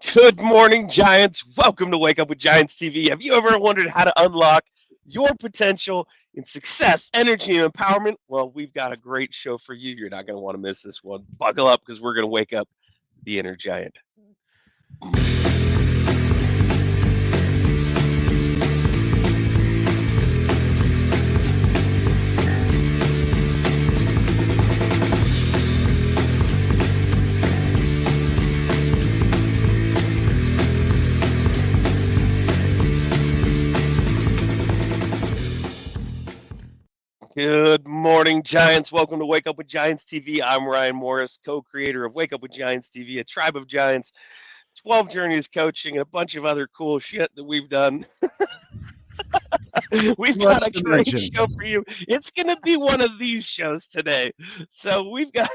Good morning, Giants. Welcome to Wake Up with Giants TV. Have you ever wondered how to unlock your potential in success, energy, and empowerment? Well, we've got a great show for you. You're not going to want to miss this one. Buckle up because we're going to wake up the inner giant. Good morning, Giants. Welcome to Wake Up with Giants TV. I'm Ryan Morris, co-creator of Wake Up with Giants TV, a tribe of giants, 12 journeys coaching, and a bunch of other cool shit that we've done. We've got a great show for you. It's going to be one of these shows today. So we've got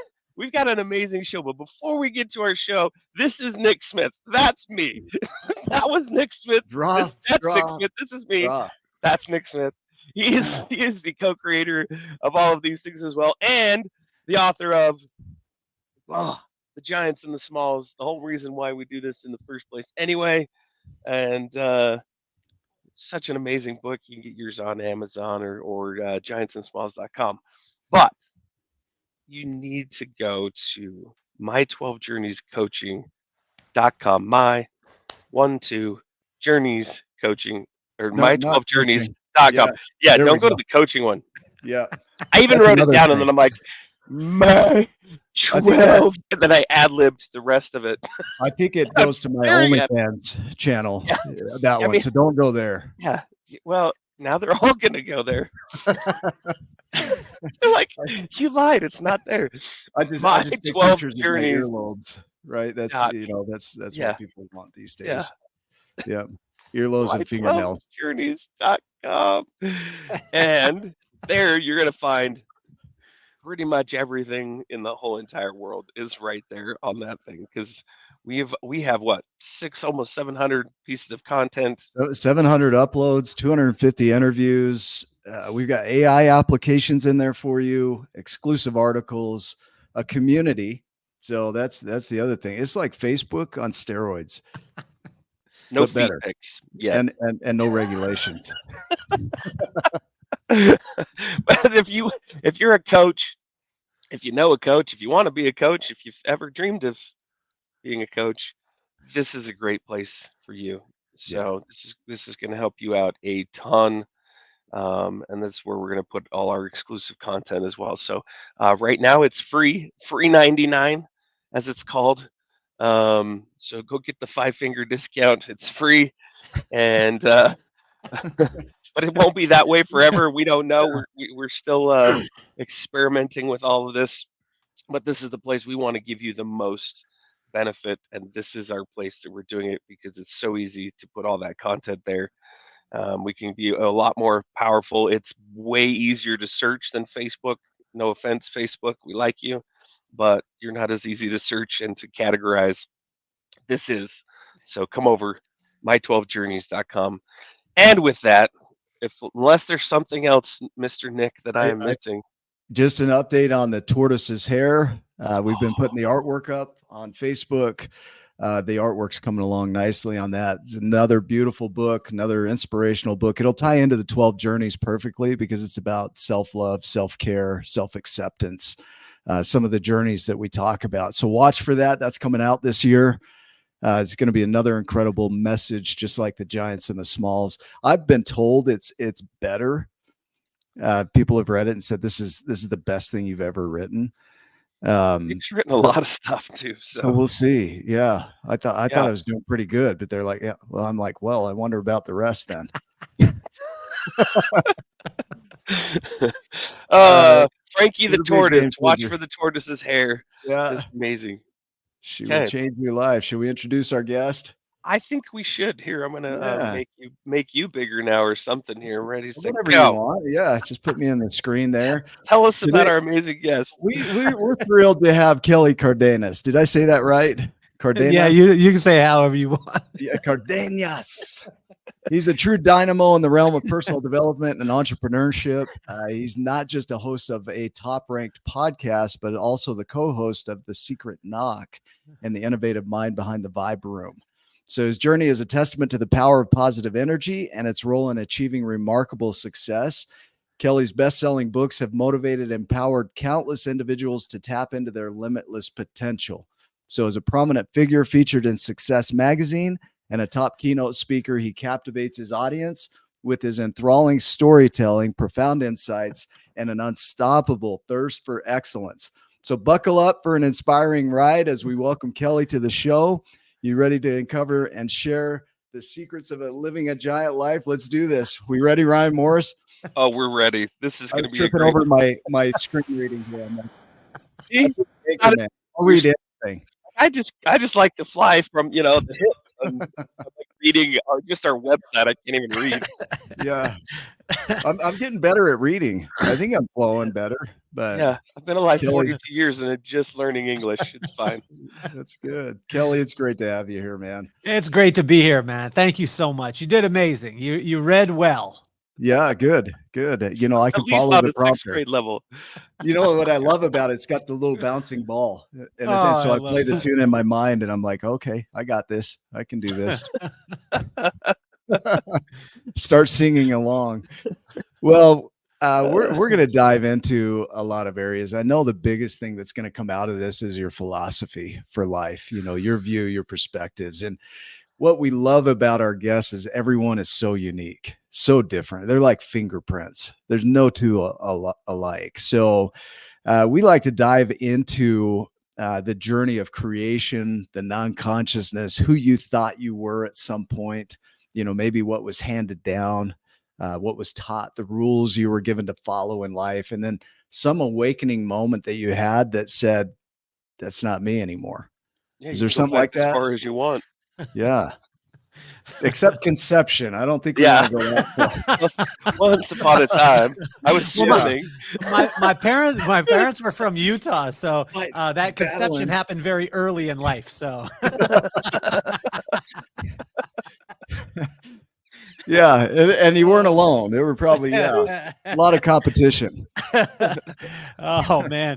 an amazing show. But before we get to our show, this is Nick Smith. That's me. That was Nick Smith. That's Nick Smith. This is me. That's Nick Smith. He is the co-creator of all of these things as well, and the author of The Giants and the Smalls, the whole reason why we do this in the first place anyway. And it's such an amazing book. You can get yours on Amazon or giantsandsmalls.com. But you need to go to my12journeyscoaching.com. My12journeys coaching or my12journeys.com. Yeah, don't go to the coaching one. Yeah. I even wrote it down and then I'm like, my 12, and then I ad-libbed the rest of it. I think it goes to my OnlyFans channel, that one, so don't go there. Yeah, well, now they're all going to go there. They're like, you lied, it's not there. I just take 12 pictures journeys. of my earlobes, right? That's, that's what people want these days. Yeah. Earlobes and fingernails. Journeys.com. And there you're going to find pretty much everything in the whole entire world is right there on that thing, because we have what, almost 700 pieces of content, 700 uploads, 250 interviews. We've got AI applications in there for you, exclusive articles, a community. So that's the other thing. It's like Facebook on steroids. No feet pics. Yeah. And no regulations. But if you're a coach, if you know a coach, if you want to be a coach, if you've ever dreamed of being a coach, this is a great place for you. So this is going to help you out a ton. And that's where we're going to put all our exclusive content as well. So right now it's free 99 as it's called. So go get the 5-finger discount. It's free. And but it won't be that way forever. We don't know. We're still experimenting with all of this, but this is the place we want to give you the most benefit, and this is our place that we're doing it because it's so easy to put all that content there. We can be a lot more powerful. It's way easier to search than Facebook. No offense, Facebook, we like you, but you're not as easy to search and to categorize. This is. So come over, my12journeys.com. And with that, unless there's something else, Mr. Nick, that I am missing. Just an update on the tortoise's hair. We've been putting the artwork up on Facebook. The artwork's coming along nicely on that. It's another beautiful book, another inspirational book. It'll tie into the 12 journeys perfectly because it's about self-love, self-care, self-acceptance, some of the journeys that we talk about. So watch for that. That's coming out this year. It's going to be another incredible message, just like the Giants and the Smalls. I've been told it's better. People have read it and said this is the best thing you've ever written. He's written a lot of stuff too, so we'll see. Yeah, I thought I was doing pretty good, but they're like, yeah. Well, I'm like, well, I wonder about the rest then. Frankie the tortoise. Watch for the tortoise's hair. Yeah, it's amazing. She will change your life. Should we introduce our guest? I think we should. Here, I'm gonna make you bigger now or something. Here, ready to whatever go. You want. Yeah, just put me on the screen there. Tell us about our amazing guest. We're thrilled to have Kelly Cardenas. Did I say that right? Cardenas? Yeah, you can say however you want. Yeah, Cardenas. He's a true dynamo in the realm of personal development and entrepreneurship. He's not just a host of a top-ranked podcast, but also the co-host of The Secret Knock and the innovative mind behind the Vibe Room. So his journey is a testament to the power of positive energy and its role in achieving remarkable success. Kelly's best-selling books have motivated and empowered countless individuals to tap into their limitless potential. So as a prominent figure featured in Success Magazine and a top keynote speaker, he captivates his audience with his enthralling storytelling, profound insights, and an unstoppable thirst for excellence. So buckle up for an inspiring ride as we welcome Kelly to the show. You ready to uncover and share the secrets of living a giant life? Let's do this. We ready, Ryan Morris? Oh, we're ready. This is going to be a tripping great. over my screen reading here. I'm like, See, man. I'll read anything. I just like to fly from the hips. I'm like reading just our website. I can't even read. Yeah, I'm getting better at reading. I think I'm flowing better. But yeah, I've been alive Kelly, 42 years and just learning English. It's fine. That's good, Kelly. It's great to have you here, man. It's great to be here, man. Thank you so much. You did amazing. You read well. Yeah, good. You know, I can At least follow on the a sixth prompter. grade level. You know what I love about it? It's got the little bouncing ball. And so I play the tune in my mind and I'm like, okay, I got this. I can do this. Start singing along. Well, we're going to dive into a lot of areas. I know the biggest thing that's going to come out of this is your philosophy for life, you know, your view, your perspectives. And what we love about our guests is everyone is so unique, so different. They're like fingerprints. There's no two alike. So we like to dive into the journey of creation, the non-consciousness, who you thought you were at some point, you know, maybe what was handed down, what was taught, the rules you were given to follow in life, and then some awakening moment that you had that said, that's not me anymore. Yeah, is there something like that? As far as you want. Yeah. Except conception. I don't think we want to go that far. Once upon a time, I was swimming. My parents were from Utah, so that conception happened very early in life. So yeah, and you weren't alone. There were probably a lot of competition. Oh man.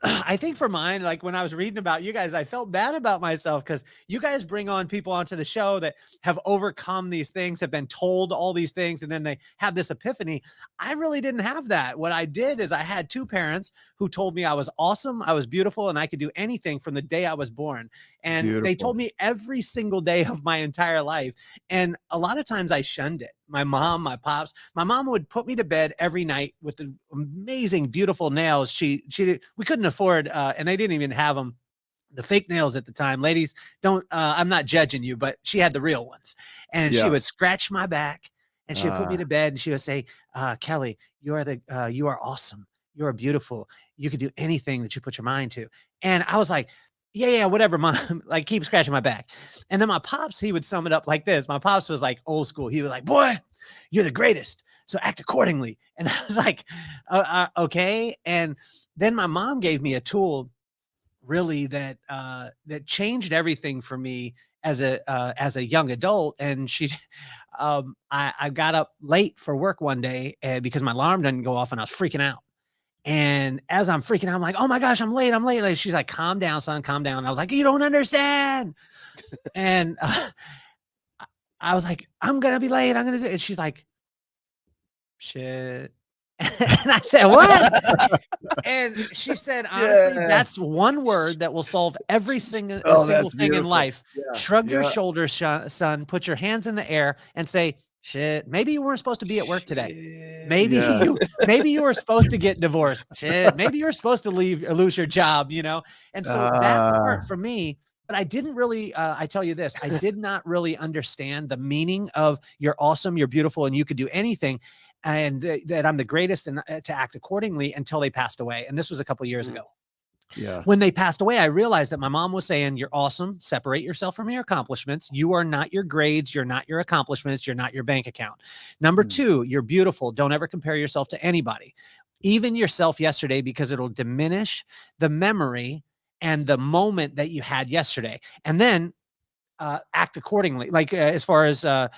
I think for mine, like when I was reading about you guys, I felt bad about myself because you guys bring on people onto the show that have overcome these things, have been told all these things, and then they have this epiphany. I really didn't have that. What I did is I had two parents who told me I was awesome, I was beautiful, and I could do anything from the day I was born. And they told me every single day of my entire life. And a lot of times I shunned it. My mom, my pops, my mom would put me to bed every night with the amazing, beautiful nails. We couldn't afford, and they didn't even have them, the fake nails at the time. Ladies, don't, I'm not judging you, but she had the real ones. And she would scratch my back and she would put me to bed and she would say, Kelly, you are awesome. You are beautiful. You could do anything that you put your mind to. And I was like, yeah, whatever, mom, like keep scratching my back. And then my pops, he would sum it up like this. My pops was like old school. He was like, boy, you're the greatest, so act accordingly. And I was like, okay. And then my mom gave me a tool really that changed everything for me as a young adult. And I got up late for work one day because my alarm didn't go off and I was freaking out. And as I'm freaking out, I'm like, oh my gosh, I'm late. She's like, calm down, son, calm down. I was like, you don't understand. And I was like, I'm going to be late. I'm going to do it. And she's like, shit. And I said, what? And she said, honestly, that's one word that will solve every single thing in life. Yeah. Shrug your shoulders, son, put your hands in the air and say, shit, maybe you weren't supposed to be at work today. Maybe you were supposed to get divorced. Shit, maybe you were supposed to lose your job, you know? And so that part for me, but I didn't really, I tell you this, I did not really understand the meaning of you're awesome, you're beautiful, and you could do anything. And that I'm the greatest and to act accordingly until they passed away. And this was a couple of years ago. Yeah. When they passed away, I realized that my mom was saying, you're awesome. Separate yourself from your accomplishments. You are not your grades. You're not your accomplishments. You're not your bank account. Number two, you're beautiful. Don't ever compare yourself to anybody, even yourself yesterday, because it'll diminish the memory and the moment that you had yesterday. And then act accordingly. Like as far as that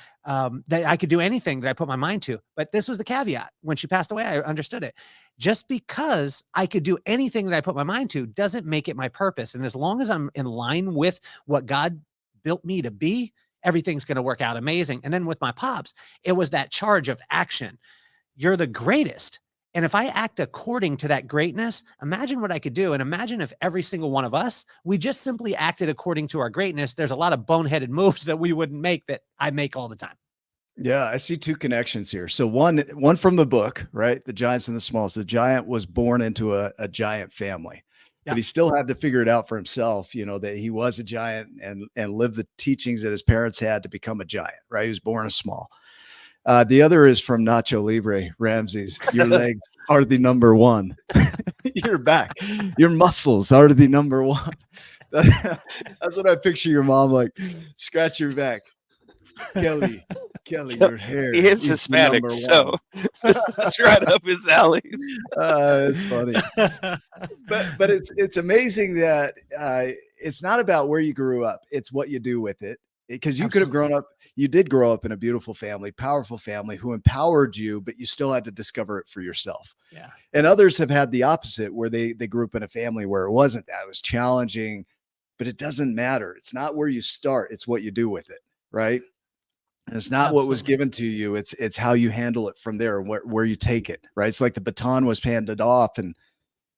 I could do anything that I put my mind to. But this was the caveat. When she passed away, I understood it. Just because I could do anything that I put my mind to doesn't make it my purpose. And as long as I'm in line with what God built me to be, everything's going to work out amazing. And then with my pops, it was that charge of action. You're the greatest. And if I act according to that greatness, imagine what I could do. And imagine if every single one of us, we just simply acted according to our greatness. There's a lot of boneheaded moves that we wouldn't make that I make all the time. Yeah, I see two connections here. So one from the book, right? The Giants and the Smalls. The giant was born into a giant family, but he still had to figure it out for himself, that he was a giant and live the teachings that his parents had to become a giant, right? He was born a small. The other is from Nacho Libre, Ramsey's. Your legs are the number one. Your back, your muscles are the number one. That's what I picture your mom like. Scratch your back. Kelly, your hair. He is Hispanic, so that's right up his alley. It's funny, but it's amazing that it's not about where you grew up; it's what you do with it. Because you could have grown up, you did grow up in a beautiful family, powerful family who empowered you, but you still had to discover it for yourself. Yeah. And others have had the opposite, where they grew up in a family where it wasn't that. It was challenging, but it doesn't matter. It's not where you start; it's what you do with it, right? And it's not what was given to you. It's how you handle it from there, where you take it, right? It's like the baton was handed off, and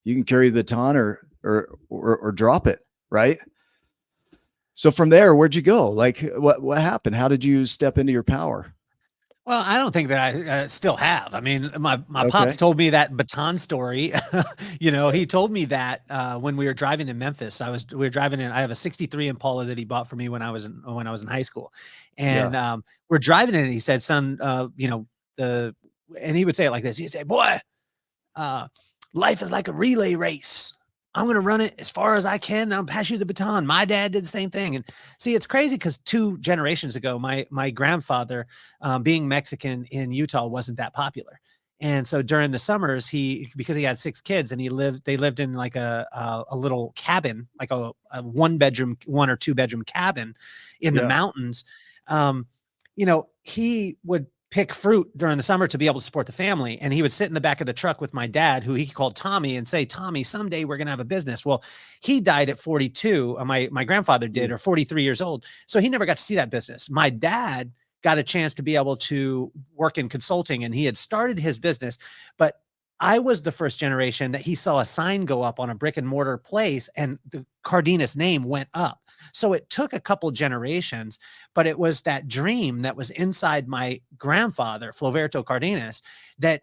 you can carry the baton or drop it, right? So from there, where'd you go? Like what happened? How did you step into your power? Well, I don't think that I still have. I mean, my pops told me that baton story. He told me that when we were driving in Memphis. We were driving in. I have a '63 Impala that he bought for me when I was in high school, and we're driving in. And he said, "Son, and he would say it like this. He'd say, "Boy, life is like a relay race. I'm going to run it as far as I can. And I'll pass you the baton." My dad did the same thing. And see, it's crazy because 2 generations ago, my grandfather, being Mexican in Utah, wasn't that popular. And so during the summers, because he had 6 kids and they lived in like a little cabin, like a 1 or 2 bedroom cabin in the mountains. He would pick fruit during the summer to be able to support the family. And he would sit in the back of the truck with my dad, who he called Tommy, and say, "Tommy, someday we're going to have a business." Well, he died at 42. My grandfather did, or 43 years old. So he never got to see that business. My dad got a chance to be able to work in consulting, and he had started his business, but I was the first generation that he saw a sign go up on a brick and mortar place, and the Cardenas name went up. So it took a couple generations, but it was that dream that was inside my grandfather, Floverto Cardenas, that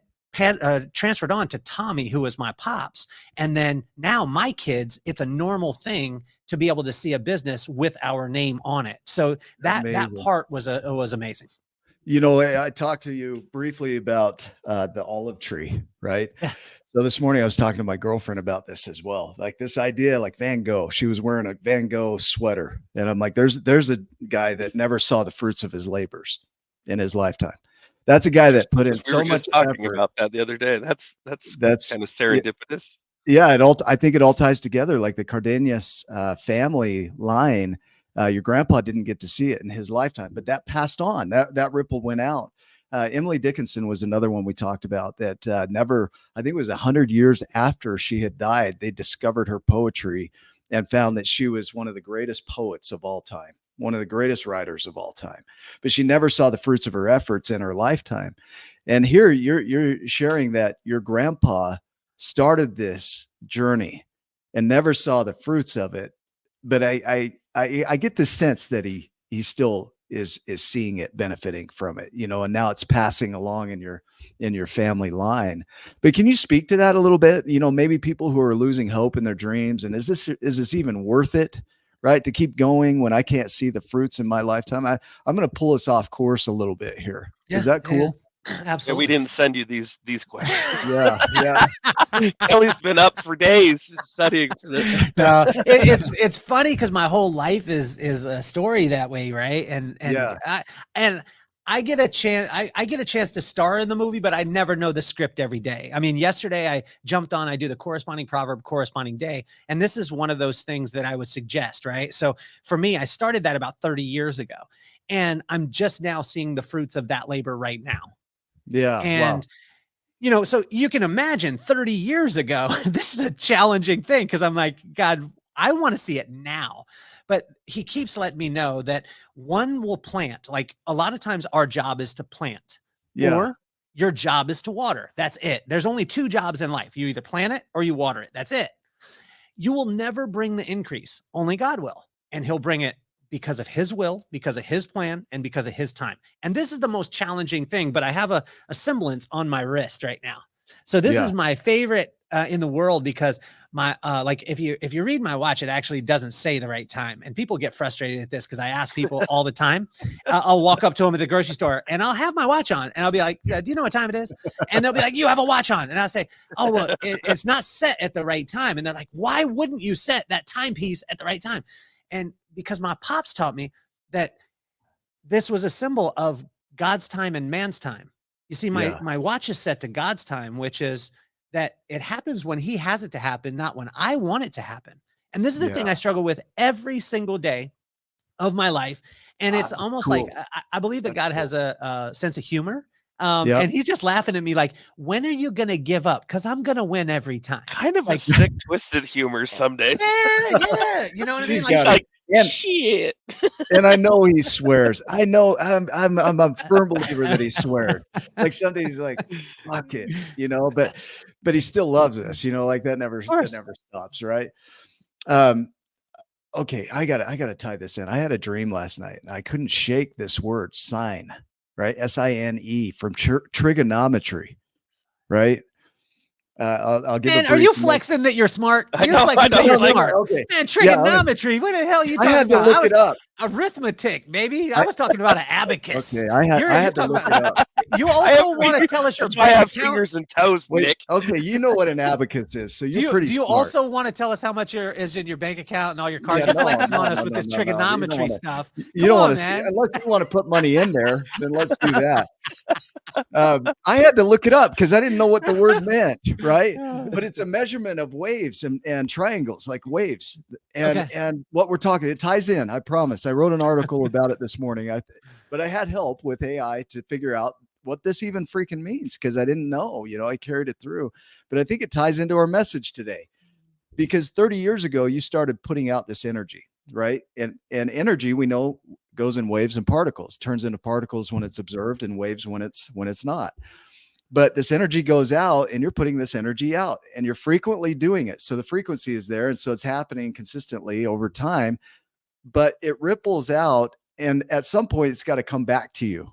transferred on to Tommy, who was my pops. And then now my kids, it's a normal thing to be able to see a business with our name on it. So that part was amazing. I talked to you briefly about the olive tree, right? Yeah. So this morning I was talking to my girlfriend about this as well. Like this idea, like Van Gogh, she was wearing a Van Gogh sweater. And I'm like, there's a guy that never saw the fruits of his labors in his lifetime. That's a guy that put in so much talking effort. about that the other day. That's kind of serendipitous. Yeah. I think it all ties together. Like the Cardenas family line. Your grandpa didn't get to see it in his lifetime, but that passed on. That ripple went out. Emily Dickinson was another one we talked about that I think it was 100 years after she had died, they discovered her poetry and found that she was one of the greatest poets of all time, one of the greatest writers of all time. But she never saw the fruits of her efforts in her lifetime. And here you're sharing that your grandpa started this journey and never saw the fruits of it. But I get the sense that he still is seeing it, benefiting from it, and now it's passing along in your family line. But can you speak to that a little bit? Maybe people who are losing hope in their dreams, and is this even worth it, right? To keep going when I can't see the fruits in my lifetime. I'm going to pull us off course a little bit here. Yeah, is that cool? Yeah. Absolutely. Yeah, we didn't send you these questions. Yeah. Kelly's been up for days studying for this. It's funny because my whole life is a story that way, right? And I get a chance. I get a chance to star in the movie, but I never know the script every day. I mean, yesterday I jumped on. I do the corresponding proverb, corresponding day, and this is one of those things that I would suggest, right? So for me, I started that about 30 years ago, and I'm just now seeing the fruits of that labor right now. Yeah. And, so you can imagine 30 years ago, this is a challenging thing. Cause I'm like, God, I want to see it now. But he keeps letting me know that one will plant. Like a lot of times our job is to plant, or your job is to water. That's it. There's only two jobs in life. You either plant it or you water it. That's it. You will never bring the increase. Only God will. And he'll bring it because of his will, because of his plan, and because of his time. And this is the most challenging thing, but I have a semblance on my wrist right now. So this is my favorite in the world, because my like if you read my watch, it actually doesn't say the right time, and people get frustrated at this because I ask people all the time. I'll walk up to them at the grocery store and I'll have my watch on and I'll be like, yeah, do you know what time it is? And they'll be like, you have a watch on, and I'll say, oh well, it's not set at the right time. And they're like, why wouldn't you set that timepiece at the right time? And because my pops taught me that this was a symbol of God's time and man's time. You see, my watch is set to God's time, which is that it happens when he has it to happen, not when I want it to happen. And this is the thing I struggle with every single day of my life. And it's almost like, I believe that God has a sense of humor. And he's just laughing at me like, when are you going to give up? Because I'm going to win every time. Kind of like a sick, twisted humor some days. Yeah. You know what I mean? Like shit. And I know he swears. I know I'm a firm believer that he swears. Like some days he's like, fuck it, you know, but he still loves us, you know, like that never stops, right? Okay, I gotta tie this in. I had a dream last night and I couldn't shake this word sign, right? S-I-N-E from trigonometry, right? I'll give. Man, are you flexing that you're smart? You're flexing that you're smart. Okay. Man, trigonometry. What the hell are you talking about? I had to look it up. Arithmetic, maybe. I was talking about an abacus. Okay, I had to look it up. You also want to tell us your bank I have account? fingers and toes, Nick. Okay, you know what an abacus is, so you're pretty smart. Do you also want to tell us how much is in your bank account and all your cards? You're flexing on us with this trigonometry stuff. You don't want to see, unless you want to put money in there, then let's do that. I had to look it up because I didn't know what the word meant, right? But it's a measurement of waves and triangles, like waves. And what we're talking, it ties in, I promise. I wrote an article about it this morning. But I had help with AI to figure out what this even freaking means, because I didn't know, you know, I carried it through. But I think it ties into our message today, because 30 years ago, you started putting out this energy, right? And energy, we know, goes in waves and particles, turns into particles when it's observed and waves when it's not. But this energy goes out and you're putting this energy out and you're frequently doing it. So the frequency is there. And so it's happening consistently over time, but it ripples out. And at some point it's got to come back to you.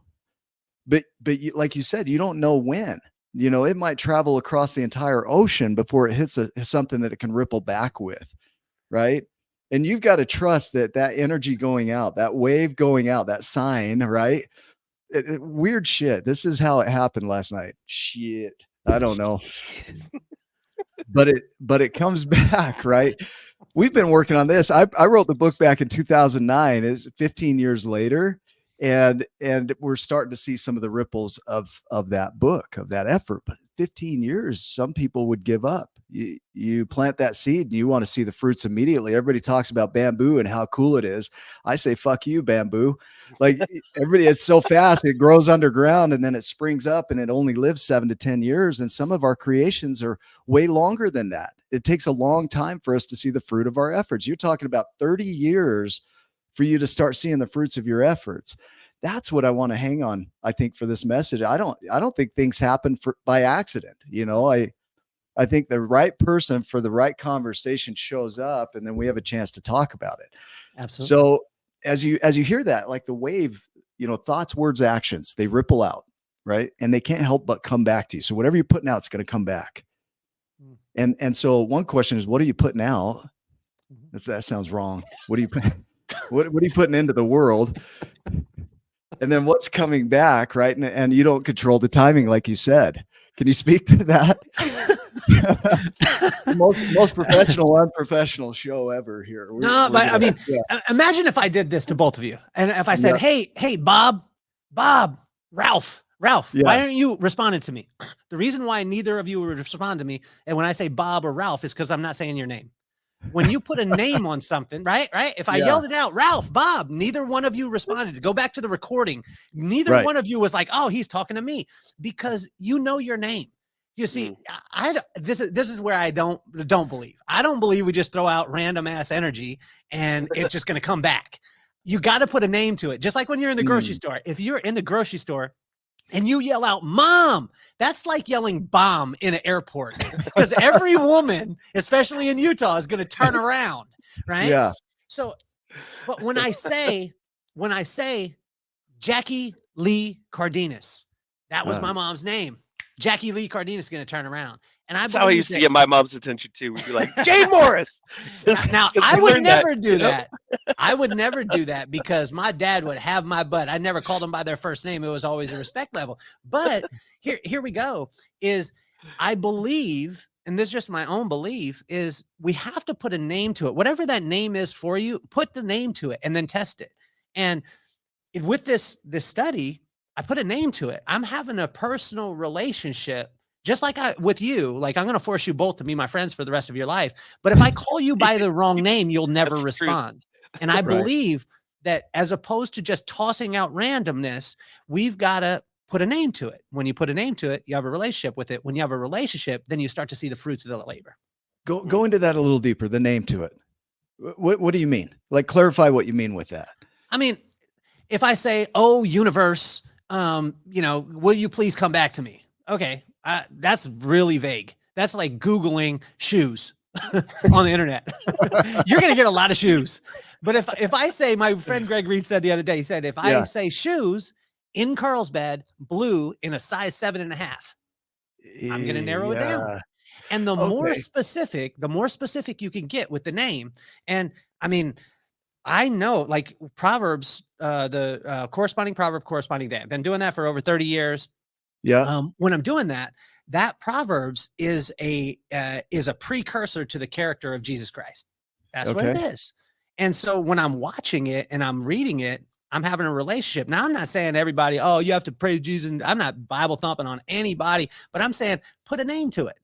But you, like you said, you don't know when, you know, it might travel across the entire ocean before it hits something that it can ripple back with. Right. And you've got to trust that energy going out, that wave going out, that sign, right? Weird shit. This is how it happened last night. Shit. I don't know. but it comes back, right? We've been working on this. I wrote the book back in 2009. It's 15 years later. And we're starting to see some of the ripples of that book, of that effort. But 15 years, some people would give up. You plant that seed and you want to see the fruits immediately. Everybody talks about bamboo and how cool it is. I say, fuck you, bamboo. Like everybody, it's so fast. It grows underground and then it springs up and it only lives 7 to 10 years. And some of our creations are way longer than that. It takes a long time for us to see the fruit of our efforts. You're talking about 30 years for you to start seeing the fruits of your efforts. That's what I want to hang on, I think, for this message. I don't think things happen by accident. You know, I think the right person for the right conversation shows up and then we have a chance to talk about it. Absolutely. So as you hear that, like the wave, you know, thoughts, words, actions, they ripple out, right? And they can't help but come back to you. So whatever you're putting out, it's going to come back. And so one question is, what are you putting out? That sounds wrong. What are you what are you putting into the world? And then what's coming back, right? And you don't control the timing, like you said. Can you speak to that? most professional, unprofessional show ever here. I mean, imagine if I did this to both of you. And if I said, hey, Bob, Ralph, why aren't you responding to me? The reason why neither of you would respond to me, and when I say Bob or Ralph, is because I'm not saying your name. When you put a name on something, right? If I yelled it out, Ralph, Bob, neither one of you responded. Go back to the recording. Neither one of you was like, oh, he's talking to me, because you know your name. You see, this is where I don't believe. I don't believe we just throw out random ass energy and it's just going to come back. You got to put a name to it. Just like when you're in the grocery store. If you're in the grocery store and you yell out "Mom," that's like yelling "bomb" in an airport, because every woman, especially in Utah, is going to turn around, right? Yeah. So, but when I say Jackie Lee Cardenas, that was my mom's name. Jackie Lee Cardenas is going to turn around. And That's how I used to get my mom's attention too. We'd be like, Jane Morris. Now I would never do that. I would never do that because my dad would have my butt. I never called them by their first name. It was always a respect level. But here we go, is I believe, and this is just my own belief, is we have to put a name to it. Whatever that name is for you, put the name to it and then test it. And with this study, I put a name to it. I'm having a personal relationship, just like with you. Like, I'm going to force you both to be my friends for the rest of your life. But if I call you by the wrong name, you'll never respond. And I believe that as opposed to just tossing out randomness, we've got to put a name to it. When you put a name to it, you have a relationship with it. When you have a relationship, then you start to see the fruits of the labor. Go into that a little deeper, the name to it. What do you mean? Like, clarify what you mean with that. I mean, if I say, "Oh, universe, will you please come back to me?" Okay. That's really vague. That's like Googling shoes on the internet. You're going to get a lot of shoes. But if I say, my friend Greg Reed said the other day, he said, if I say shoes in Carlsbad, blue in a size 7.5, I'm going to narrow it down. And the more specific you can get with the name. And I mean, I know, like, Proverbs, the corresponding proverb, corresponding day. I've been doing that for over 30 years. Yeah. When I'm doing that Proverbs is a precursor to the character of Jesus Christ. That's what it is. And so when I'm watching it and I'm reading it, I'm having a relationship. Now, I'm not saying everybody, "Oh, you have to praise Jesus." I'm not Bible thumping on anybody, but I'm saying put a name to it.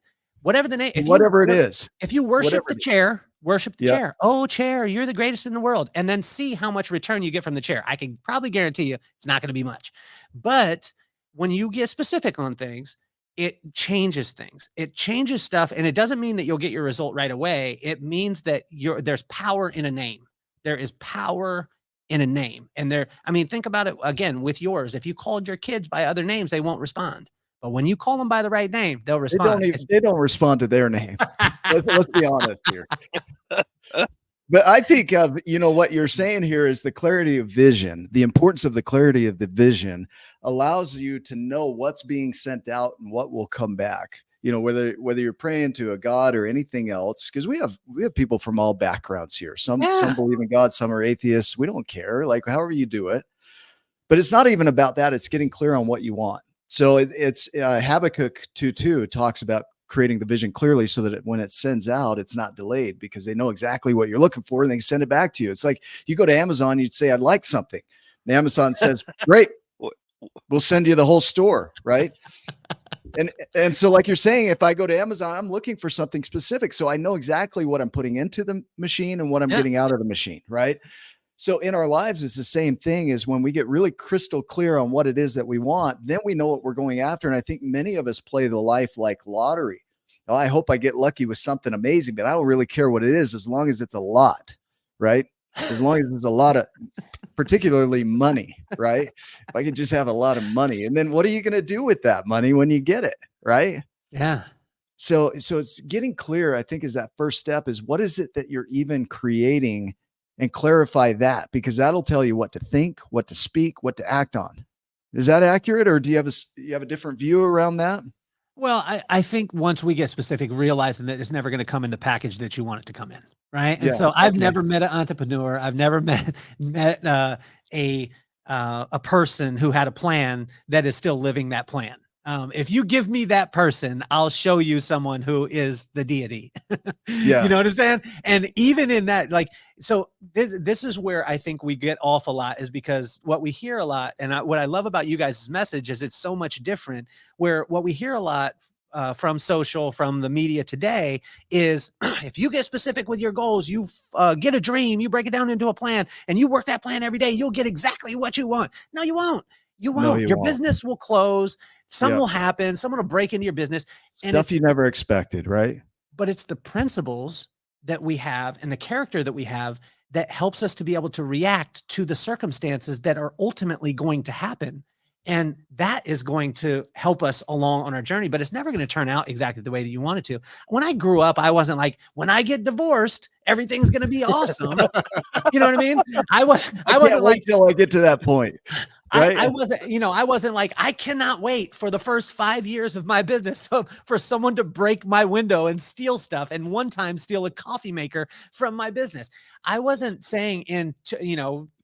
Whatever the name, whatever it is. If you worship the chair, worship the chair. "Oh, chair, you're the greatest in the world." And then see how much return you get from the chair. I can probably guarantee you it's not going to be much. But when you get specific on things, it changes things. It changes stuff. And it doesn't mean that you'll get your result right away. It means that there's power in a name. There is power in a name. And think about it again with yours. If you called your kids by other names, they won't respond. But when you call them by the right name, they'll respond. They don't respond to their name. Let's be honest here. But I think what you're saying here is the clarity of vision. The importance of the clarity of the vision allows you to know what's being sent out and what will come back. Whether you're praying to a God or anything else, because we have people from all backgrounds here. Some believe in God, some are atheists. We don't care, like, however you do it. But it's not even about that. It's getting clear on what you want. So it's Habakkuk 2:2 talks about creating the vision clearly so that when it sends out, it's not delayed, because they know exactly what you're looking for and they send it back to you. It's like you go to Amazon, you'd say, "I'd like something." The Amazon says, "Great, we'll send you the whole store." Right. And so, like you're saying, if I go to Amazon, I'm looking for something specific. So I know exactly what I'm putting into the machine and what I'm getting out of the machine. Right. So in our lives, it's the same thing. Is when we get really crystal clear on what it is that we want, then we know what we're going after. And I think many of us play the life like lottery. "Oh, I hope I get lucky with something amazing, but I don't really care what it is as long as it's a lot," right? As long as it's a lot of, particularly money, right? If I could just have a lot of money, and then what are you going to do with that money when you get it, right? Yeah. So it's getting clear, I think, is that first step. Is what is it that you're even creating, and clarify that, because that'll tell you what to think, what to speak, what to act on. Is that accurate, or do you have a different view around that? Well, I think once we get specific, realizing that it's never going to come in the package that you want it to come in, right? And so I've never met an entrepreneur. I've never met a person who had a plan that is still living that plan. If you give me that person, I'll show you someone who is the deity. Yeah. You know what I'm saying? And even in that, like, so this is where I think we get off a lot, is because what we hear a lot, and what I love about you guys' message is it's so much different, where what we hear a lot from social, from the media today is if you get specific with your goals, you get a dream, you break it down into a plan, and you work that plan every day, you'll get exactly what you want. No, you won't. You won't. Your business will close. Some will happen. Someone will break into your business. Stuff you never expected, right? But it's the principles that we have and the character that we have that helps us to be able to react to the circumstances that are ultimately going to happen. And that is going to help us along on our journey, but it's never going to turn out exactly the way that you want it to. When I grew up, I wasn't like, when I get divorced, everything's going to be awesome. You know what I mean? I wasn't like, till I get to that point. Right? I wasn't like, I cannot wait for the first 5 years of my business for someone to break my window and steal stuff, and one time steal a coffee maker from my business. I wasn't saying in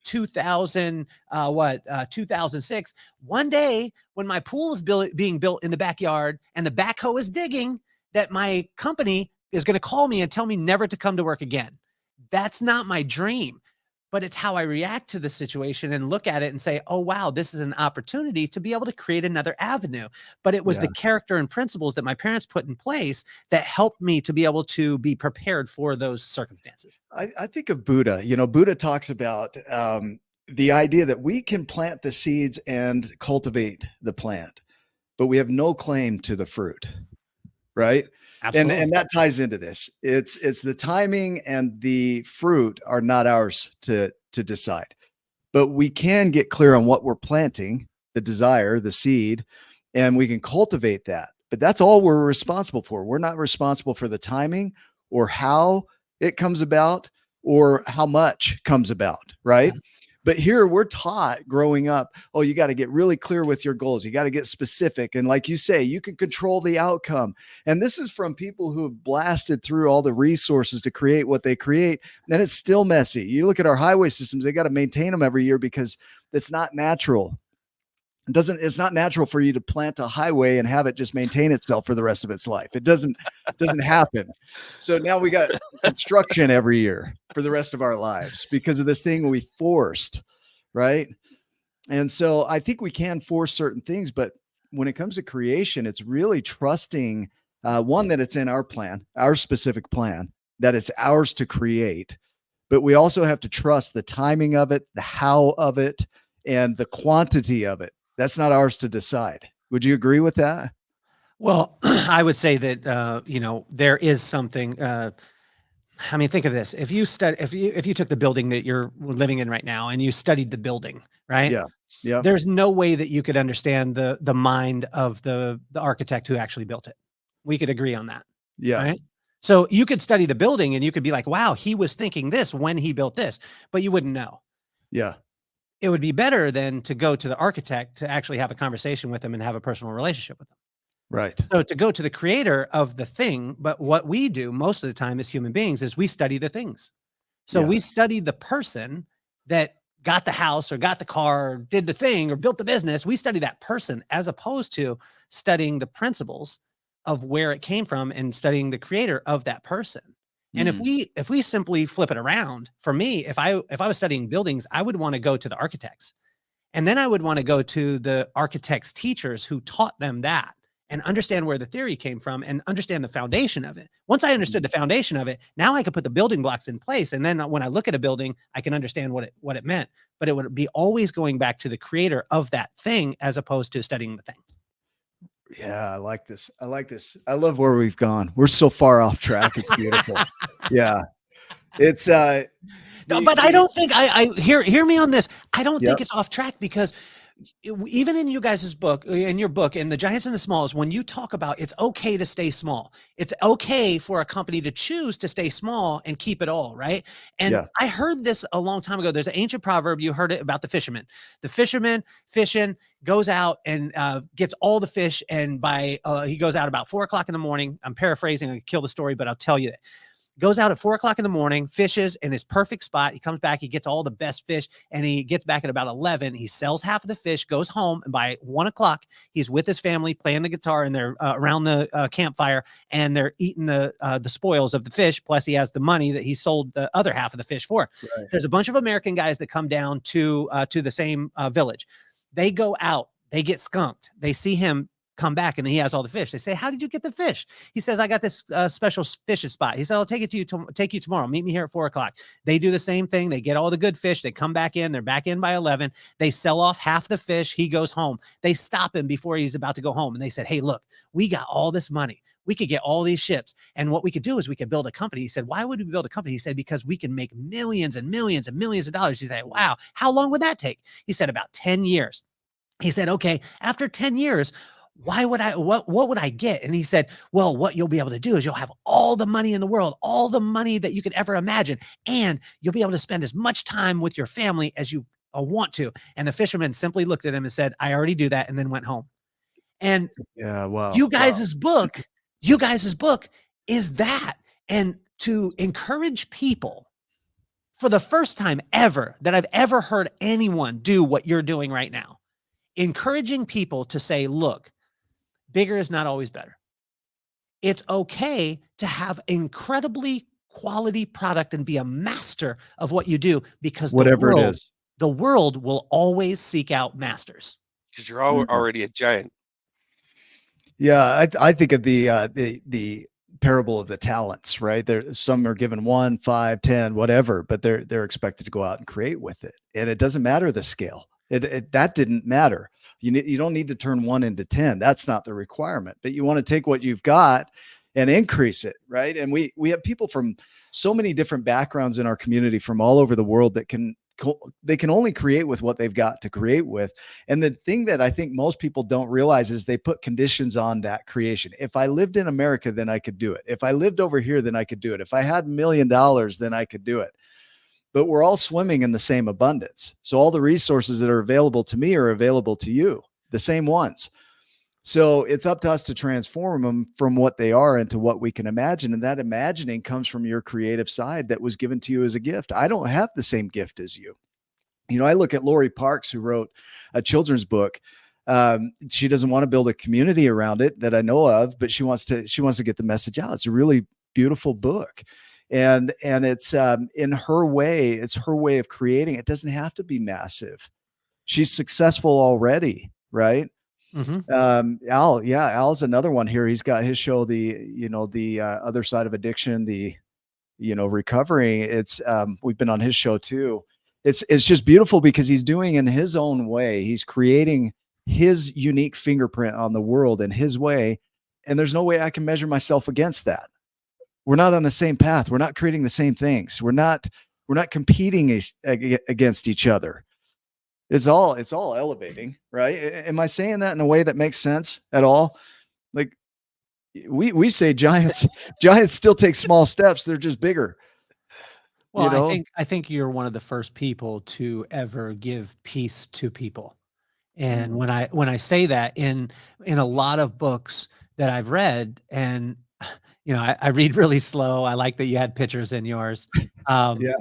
2006, one day when my pool is being built in the backyard and the backhoe is digging, that my company is going to call me and tell me never to come to work again. That's not my dream. But it's how I react to the situation and look at it and say, oh, wow, this is an opportunity to be able to create another avenue. But it was the character and principles that my parents put in place that helped me to be able to be prepared for those circumstances. I think of Buddha. Buddha talks about the idea that we can plant the seeds and cultivate the plant, but we have no claim to the fruit, right? Absolutely. And that ties into this. It's the timing and the fruit are not ours to decide, but we can get clear on what we're planting, the desire, the seed, and we can cultivate that. But that's all we're responsible for. We're not responsible for the timing or how it comes about or how much comes about, right? But here we're taught growing up, oh, you got to get really clear with your goals. You got to get specific. And like you say, you can control the outcome. And this is from people who have blasted through all the resources to create what they create. And it's still messy. You look at our highway systems, they got to maintain them every year because it's not natural. It's not natural for you to plant a highway and have it just maintain itself for the rest of its life. It doesn't happen. So now we got construction every year for the rest of our lives because of this thing we forced, right? And so I think we can force certain things, but when it comes to creation, it's really trusting one, that it's in our plan, our specific plan, that it's ours to create, but we also have to trust the timing of it, the how of it, and the quantity of it. That's not ours to decide. Would you agree with that? Well, I would say that, there is something, think of this. If you took the building that you're living in right now and you studied the building, right? Yeah. There's no way that you could understand the mind of the architect who actually built it. We could agree on that. Yeah. Right? So you could study the building and you could be like, wow, he was thinking this when he built this, but you wouldn't know. Yeah. It would be better than to go to the architect to actually have a conversation with them and have a personal relationship with them. Right. So to go to the creator of the thing, but what we do most of the time as human beings is we study the things. So we study the person that got the house or got the car or did the thing or built the business. We study that person as opposed to studying the principles of where it came from and studying the creator of that person. And if we simply flip it around, for me, if I was studying buildings, I would want to go to the architects, and then I would want to go to the architects' teachers who taught them that and understand where the theory came from and understand the foundation of it. Once I understood the foundation of it, now I could put the building blocks in place. And then when I look at a building, I can understand what it meant, but it would be always going back to the creator of that thing as opposed to studying the thing. Yeah, I like this. I love where we've gone. We're so far off track. It's beautiful. Yeah. It's no, but I don't think I hear me on this. I don't think it's off track because even in you guys' book, in your book, in The Giants and the Smalls, when you talk about it's okay to stay small, it's okay for a company to choose to stay small and keep it all, right? And I heard this a long time ago. There's an ancient proverb. You heard it about the fisherman. The fisherman fishing goes out and gets all the fish. And he goes out about 4 o'clock in the morning. I'm paraphrasing, I kill the story, but I'll tell you that. Goes out at 4 o'clock in the morning, fishes in his perfect spot. He comes back, he gets all the best fish, and he gets back at about 11. He sells half of the fish, goes home, and by 1 o'clock, he's with his family playing the guitar, and they're around the campfire, and they're eating the spoils of the fish. Plus, he has the money that he sold the other half of the fish for. Right. There's a bunch of American guys that come down to the same village. They go out, they get skunked. They see him come back and he has all the fish. They say, how did you get the fish? He says, I got this special fishing spot. He said, I'll take it to you, take you tomorrow. Meet me here at 4 o'clock. They do the same thing. They get all the good fish. They come back in. They're back in by 11. They sell off half the fish. He goes home. They stop him before he's about to go home. And they said, hey, look, we got all this money. We could get all these ships. And what we could do is we could build a company. He said, why would we build a company? He said, because we can make millions and millions and millions of dollars. He said, wow, how long would that take? He said, about 10 years. He said, okay, after 10 years, what would I get? And he said, well, what you'll be able to do is you'll have all the money in the world, all the money that you could ever imagine. And you'll be able to spend as much time with your family as you want to. And the fisherman simply looked at him and said, I already do that. And then went home. And Yeah. Wow. you guys' book is that. And to encourage people for the first time ever that I've ever heard anyone do what you're doing right now, encouraging people to say, look, bigger is not always better. It's okay to have incredibly quality product and be a master of what you do, because Whatever it is, the world will always seek out masters. Because you're already a giant. Yeah, I think of the parable of the talents, right? There, some are given 1, 5, 10, whatever, but they're expected to go out and create with it, and it doesn't matter the scale. That didn't matter. You don't need to turn 1 into 10. That's not the requirement. But you want to take what you've got and increase it, right? And we have people from so many different backgrounds in our community from all over the world that they can only create with what they've got to create with. And the thing that I think most people don't realize is they put conditions on that creation. If I lived in America, then I could do it. If I lived over here, then I could do it. If I had $1 million, then I could do it. But we're all swimming in the same abundance. So all the resources that are available to me are available to you, the same ones. So it's up to us to transform them from what they are into what we can imagine. And that imagining comes from your creative side that was given to you as a gift. I don't have the same gift as you. You know, I look at Lori Parks, who wrote a children's book. She doesn't want to build a community around it that I know of, but she wants to get the message out. It's a really beautiful book. And it's in her way, it's her way of creating. It doesn't have to be massive. She's successful already, right? Mm-hmm. Al's another one here. He's got his show, the other side of addiction, recovering. It's we've been on his show too. It's just beautiful because he's doing in his own way. He's creating his unique fingerprint on the world in his way. And there's no way I can measure myself against that. We're not on the same path. We're not creating the same things. We're not competing against each other. It's all elevating, right? Am I saying that in a way that makes sense at all? Like we say giants still take small steps. They're just bigger. Well, I think you're one of the first people to ever give peace to people. And when I say that in a lot of books that I've read, and I read really slow. I like that you had pictures in yours. Yeah.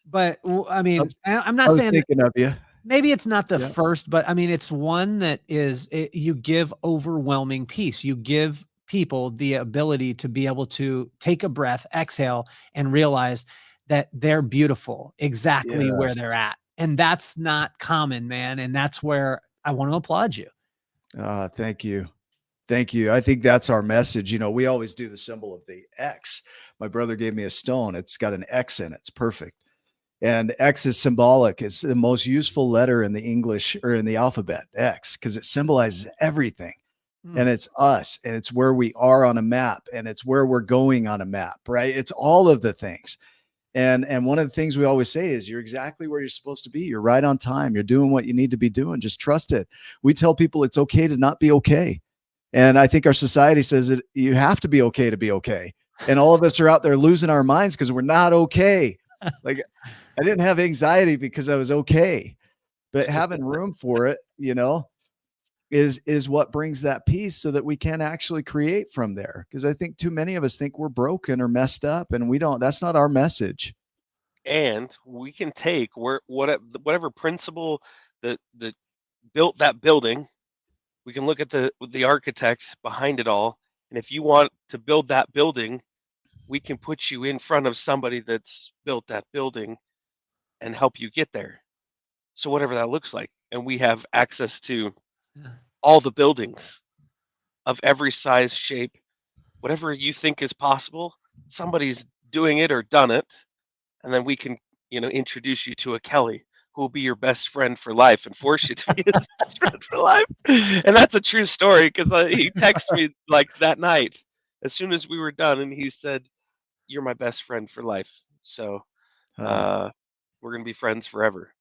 But I mean, I'm not saying thinking of you. Maybe it's not the first, but I mean, it's one that you give overwhelming peace. You give people the ability to be able to take a breath, exhale, and realize that they're beautiful exactly where they're at. And that's not common, man. And that's where I want to applaud you. Thank you. Thank you. I think that's our message. We always do the symbol of the X. My brother gave me a stone. It's got an X in it. It's perfect. And X is symbolic. It's the most useful letter in the English or in the alphabet, X, because it symbolizes everything. And it's us, and it's where we are on a map, and it's where we're going on a map, right? It's all of the things. And one of the things we always say is you're exactly where you're supposed to be. You're right on time. You're doing what you need to be doing. Just trust it. We tell people it's okay to not be okay. And I think our society says that you have to be okay to be okay. And all of us are out there losing our minds because we're not okay. Like, I didn't have anxiety because I was okay, but having room for it, is what brings that peace so that we can actually create from there. Because I think too many of us think we're broken or messed up, and we don't. That's not our message. And we can take whatever principle that built that building. We can look at the architect behind it all, and if you want to build that building, we can put you in front of somebody that's built that building and help you get there. So whatever that looks like, and we have access to all the buildings. of every size, shape, whatever you think is possible, somebody's doing it or done it, and then we can, introduce you to a Kelly who will be your best friend for life and force you to be his best friend for life. And that's a true story because he texted me like that night as soon as we were done, and he said, "You're my best friend for life. So uh, we're gonna be friends forever."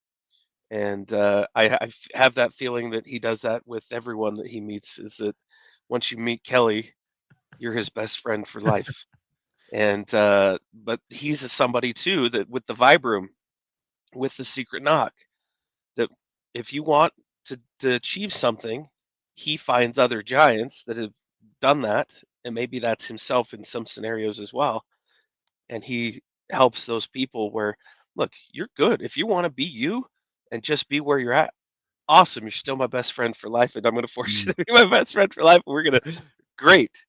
And I have that feeling that he does that with everyone that he meets. Is that once you meet Kelly, you're his best friend for life. And but he's somebody too that with the vibe room, with the secret knock, that if you want to achieve something, he finds other giants that have done that, and maybe that's himself in some scenarios as well. And he helps those people where, look, you're good. If you want to be you and just be where you're at, awesome. You're still my best friend for life, and I'm going to force you to be my best friend for life. And we're going to, great.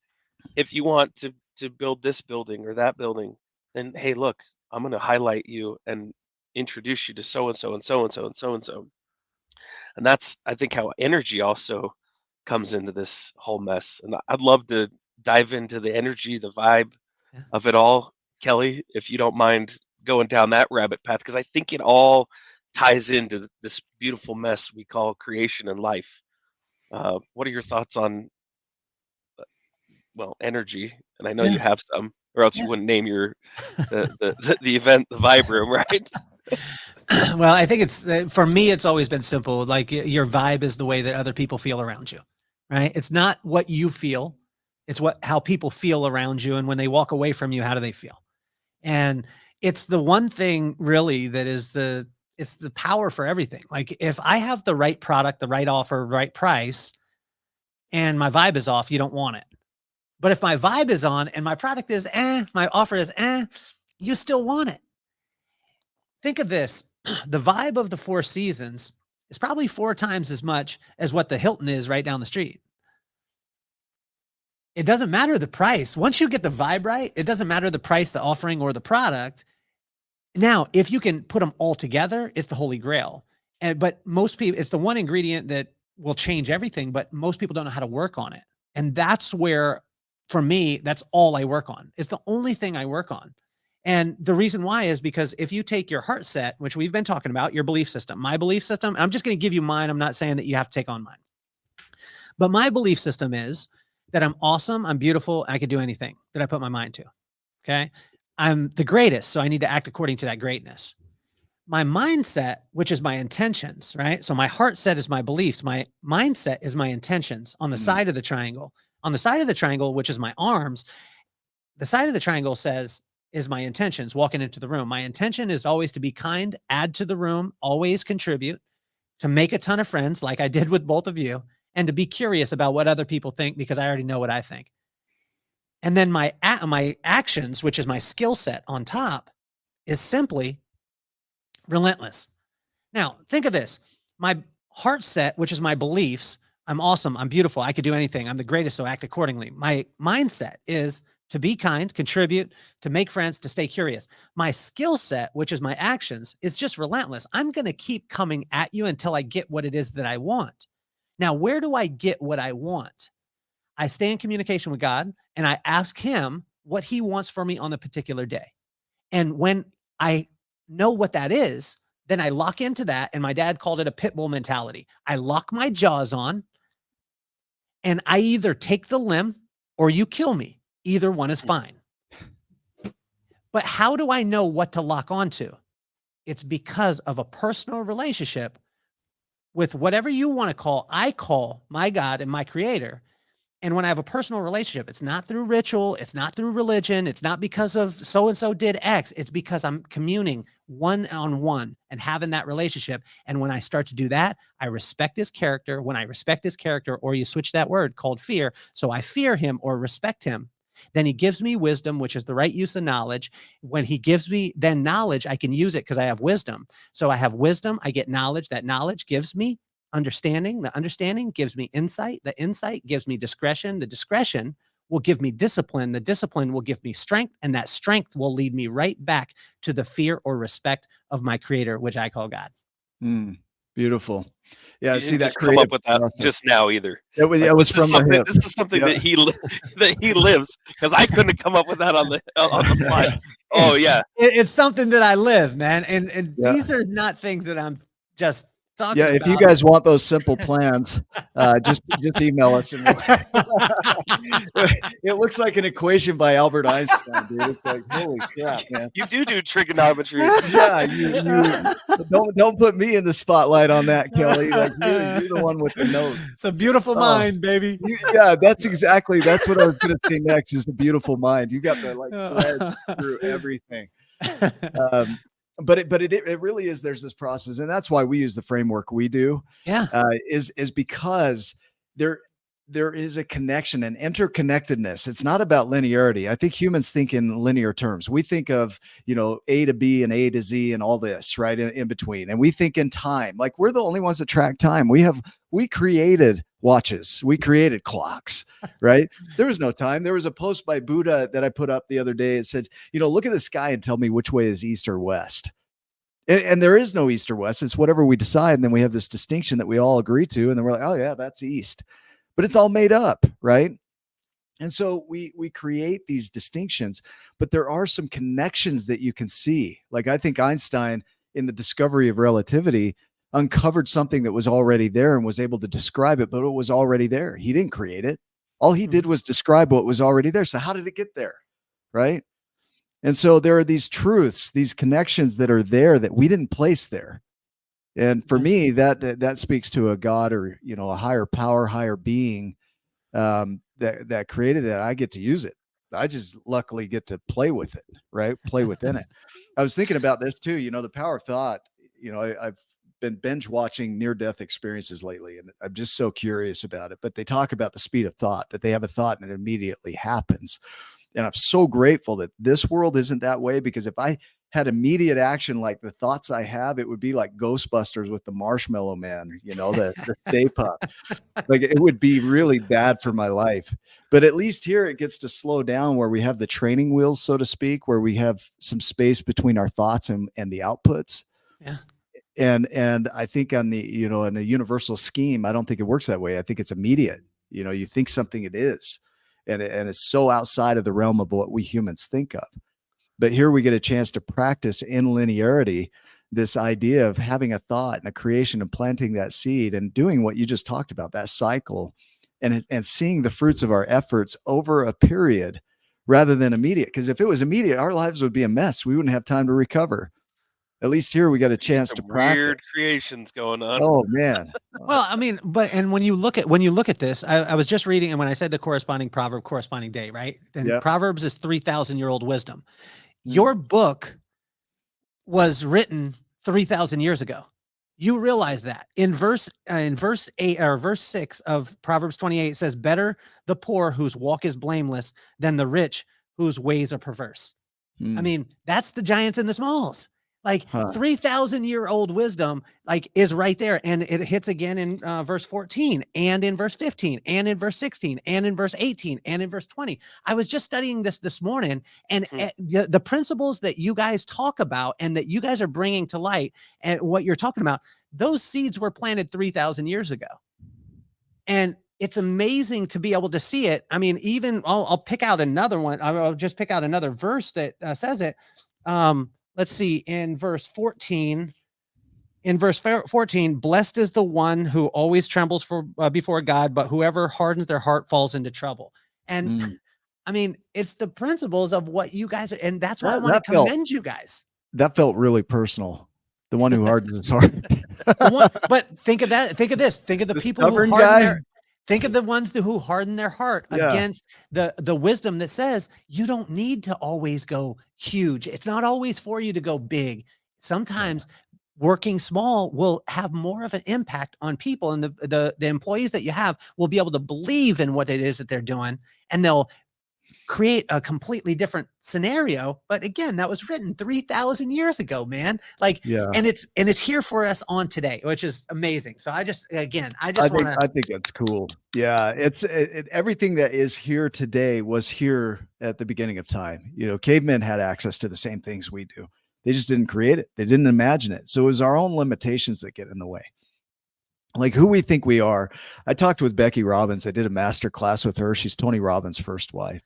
If you want to build this building or that building, then hey, look, I'm going to highlight you and introduce you to so and so and so and so and so and so. And that's, I think, how energy also comes into this whole mess. And I'd love to dive into the energy, the vibe Yeah. of it all, Kelly, if you don't mind going down that rabbit path, because I think it all ties into this beautiful mess we call creation and life. What are your thoughts on, well, energy? And I know you Yeah. have some, or else you Yeah. wouldn't name your the event the Vibe Room, right? Well, I think it's for me, it's always been simple. Like your vibe is the way that other people feel around you, right? It's not what you feel, it's how people feel around you. And when they walk away from you, how do they feel? And it's the one thing really that is it's the power for everything. Like if I have the right product, the right offer, right price, and my vibe is off, you don't want it. But if my vibe is on and my product is my offer is you still want it. Think of this. The vibe of the Four Seasons is probably 4 times as much as what the Hilton is right down the street. It doesn't matter the price. Once you get the vibe right, it doesn't matter the price, the offering, or the product. Now, if you can put them all together, it's the holy grail. But most people, it's the one ingredient that will change everything, but most people don't know how to work on it. And that's where, for me, that's all I work on. It's the only thing I work on. And the reason why is because if you take your heart set, which we've been talking about, your belief system, my belief system, I'm just going to give you mine. I'm not saying that you have to take on mine. But my belief system is that I'm awesome, I'm beautiful, I could do anything that I put my mind to. Okay. I'm the greatest, so I need to act according to that greatness. My mindset, which is my intentions, right? So my heart set is my beliefs. My mindset is my intentions on the side of the triangle. On the side of the triangle, which is my arms, the side of the triangle says, is my intentions walking into the room. My intention is always to be kind, add to the room, always contribute, to make a ton of friends like I did with both of you, and to be curious about what other people think because I already know what I think. And then my actions, which is my skill set on top, is simply relentless. Now, think of this. My heart set, which is my beliefs, I'm awesome, I'm beautiful, I could do anything, I'm the greatest, so act accordingly. My mindset is to be kind, contribute, to make friends, to stay curious. My skill set, which is my actions, is just relentless. I'm going to keep coming at you until I get what it is that I want. Now, where do I get what I want? I stay in communication with God and I ask him what he wants for me on a particular day. And when I know what that is, then I lock into that. And my dad called it a pit bull mentality. I lock my jaws on and I either take the limb or you kill me. Either one is fine. But how do I know what to lock onto? It's because of a personal relationship with whatever you want to call, I call my God and my creator. And when I have a personal relationship, it's not through ritual, it's not through religion, it's not because of so-and-so did X, it's because I'm communing one-on-one and having that relationship. And when I start to do that, I respect his character. When I respect his character, or you switch that word called fear, so I fear him or respect him, then he gives me wisdom, which is the right use of knowledge. When he gives me then knowledge, I can use it because I have wisdom. So I have wisdom, I get knowledge. That knowledge gives me understanding. The understanding gives me insight. The insight gives me discretion. The discretion will give me discipline. The discipline will give me strength. And that strength will lead me right back to the fear or respect of my creator, which I call God. Mm. Beautiful. Yeah, You see didn't that just come up creative with that process. just now either. It was, Like, it was from the hip. this is something Yeah. that that he lives, because I couldn't come up with that on the fly. Oh yeah, It's something that I live, man. And Yeah. these are not things that I'm just talking Yeah, if you about. guys want those simple plans, just email us and it looks like an equation by Albert Einstein, dude. It's like, holy crap, man. you do trigonometry. Yeah, you don't put me in the spotlight on that, Kelly. Like you're the one with the note. It's a beautiful mind, baby. Yeah, that's what I was gonna say next is the beautiful mind. You got the like threads through everything. But it really is. There's this process, and that's why we use the framework we do. Yeah, is because there is a connection and interconnectedness. It's not about linearity. I think humans think in linear terms. We think of, A to B and A to Z and all this, right? In between. And we think in time. Like we're the only ones that track time. We created watches. We created clocks, right? There was no time. There was a post by Buddha that I put up the other day. It said, look at the sky and tell me which way is east or west. And there is no east or west. It's whatever we decide. And then we have this distinction that we all agree to. And then we're like, oh yeah, that's east. But it's all made up, right? And so we create these distinctions, but there are some connections that you can see. Like I think Einstein, in the discovery of relativity, uncovered something that was already there and was able to describe it, but it was already there. He didn't create it. All he did was describe what was already there. So how did it get there, right? And so there are these truths, these connections that are there that we didn't place there. And for me, that speaks to a God or, a higher power, higher being that created that. I get to use it. I just luckily get to play with it, right? Play within it. I was thinking about this too, the power of thought. I've been binge watching near-death experiences lately, and I'm just so curious about it. But they talk about the speed of thought, that they have a thought and it immediately happens. And I'm so grateful that this world isn't that way, because if I had immediate action like the thoughts I have, it would be like Ghostbusters with the Marshmallow Man, the Stay Puft. Like it would be really bad for my life. But at least here it gets to slow down, where we have the training wheels, so to speak, where we have some space between our thoughts and the outputs. Yeah. And I think on the, in a universal scheme, I don't think it works that way. I think it's immediate. You think something, it is. And it's so outside of the realm of what we humans think of. But here we get a chance to practice in linearity, this idea of having a thought and a creation and planting that seed and doing what you just talked about, that cycle, and seeing the fruits of our efforts over a period rather than immediate. Because if it was immediate, our lives would be a mess. We wouldn't have time to recover. At least here we got a chance to practice. Weird creations going on. Oh man. Well, I mean, and when you look at this, I was just reading, and when I said the corresponding proverb, corresponding day, right? Then Proverbs is 3,000-year-old wisdom. Your book was written 3,000 years ago. You realize that in verse 8 or verse 6 of Proverbs 28, it says, "Better the poor whose walk is blameless than the rich whose ways are perverse." I mean, that's the giants and the smalls. Like 3,000-year-old wisdom, like, is right there. And it hits again in verse 14 and in verse 15 and in verse 16 and in verse 18 and in verse 20. I was just studying this morning, and the principles that you guys talk about and that you guys are bringing to light and what you're talking about, those seeds were planted 3,000 years ago. And it's amazing to be able to see it. I mean, even I'll pick out another one. I'll just pick out another verse that says it. Let's see, in verse 14, blessed is the one who always trembles before God, but whoever hardens their heart falls into trouble. And I mean, it's the principles of what you guys are, and that's why I want to commend you guys. That felt really personal. The one who hardens his heart. But think of that. Think of this. Think of the people who think of the ones who harden their heart against the wisdom that says you don't need to always go huge. It's not always for you to go big. Sometimes working small will have more of an impact on people, and the employees that you have will be able to believe in what it is that they're doing, and they'll create a completely different scenario. But again, that was written 3,000 years ago, man. And it's here for us on today, which is amazing. So I think that's cool. Yeah. It's everything that is here today was here at the beginning of time. Cavemen had access to the same things we do. They just didn't create it. They didn't imagine it. So it was our own limitations that get in the way. Like who we think we are. I talked with Becky Robbins. I did a master class with her. She's Tony Robbins' first wife.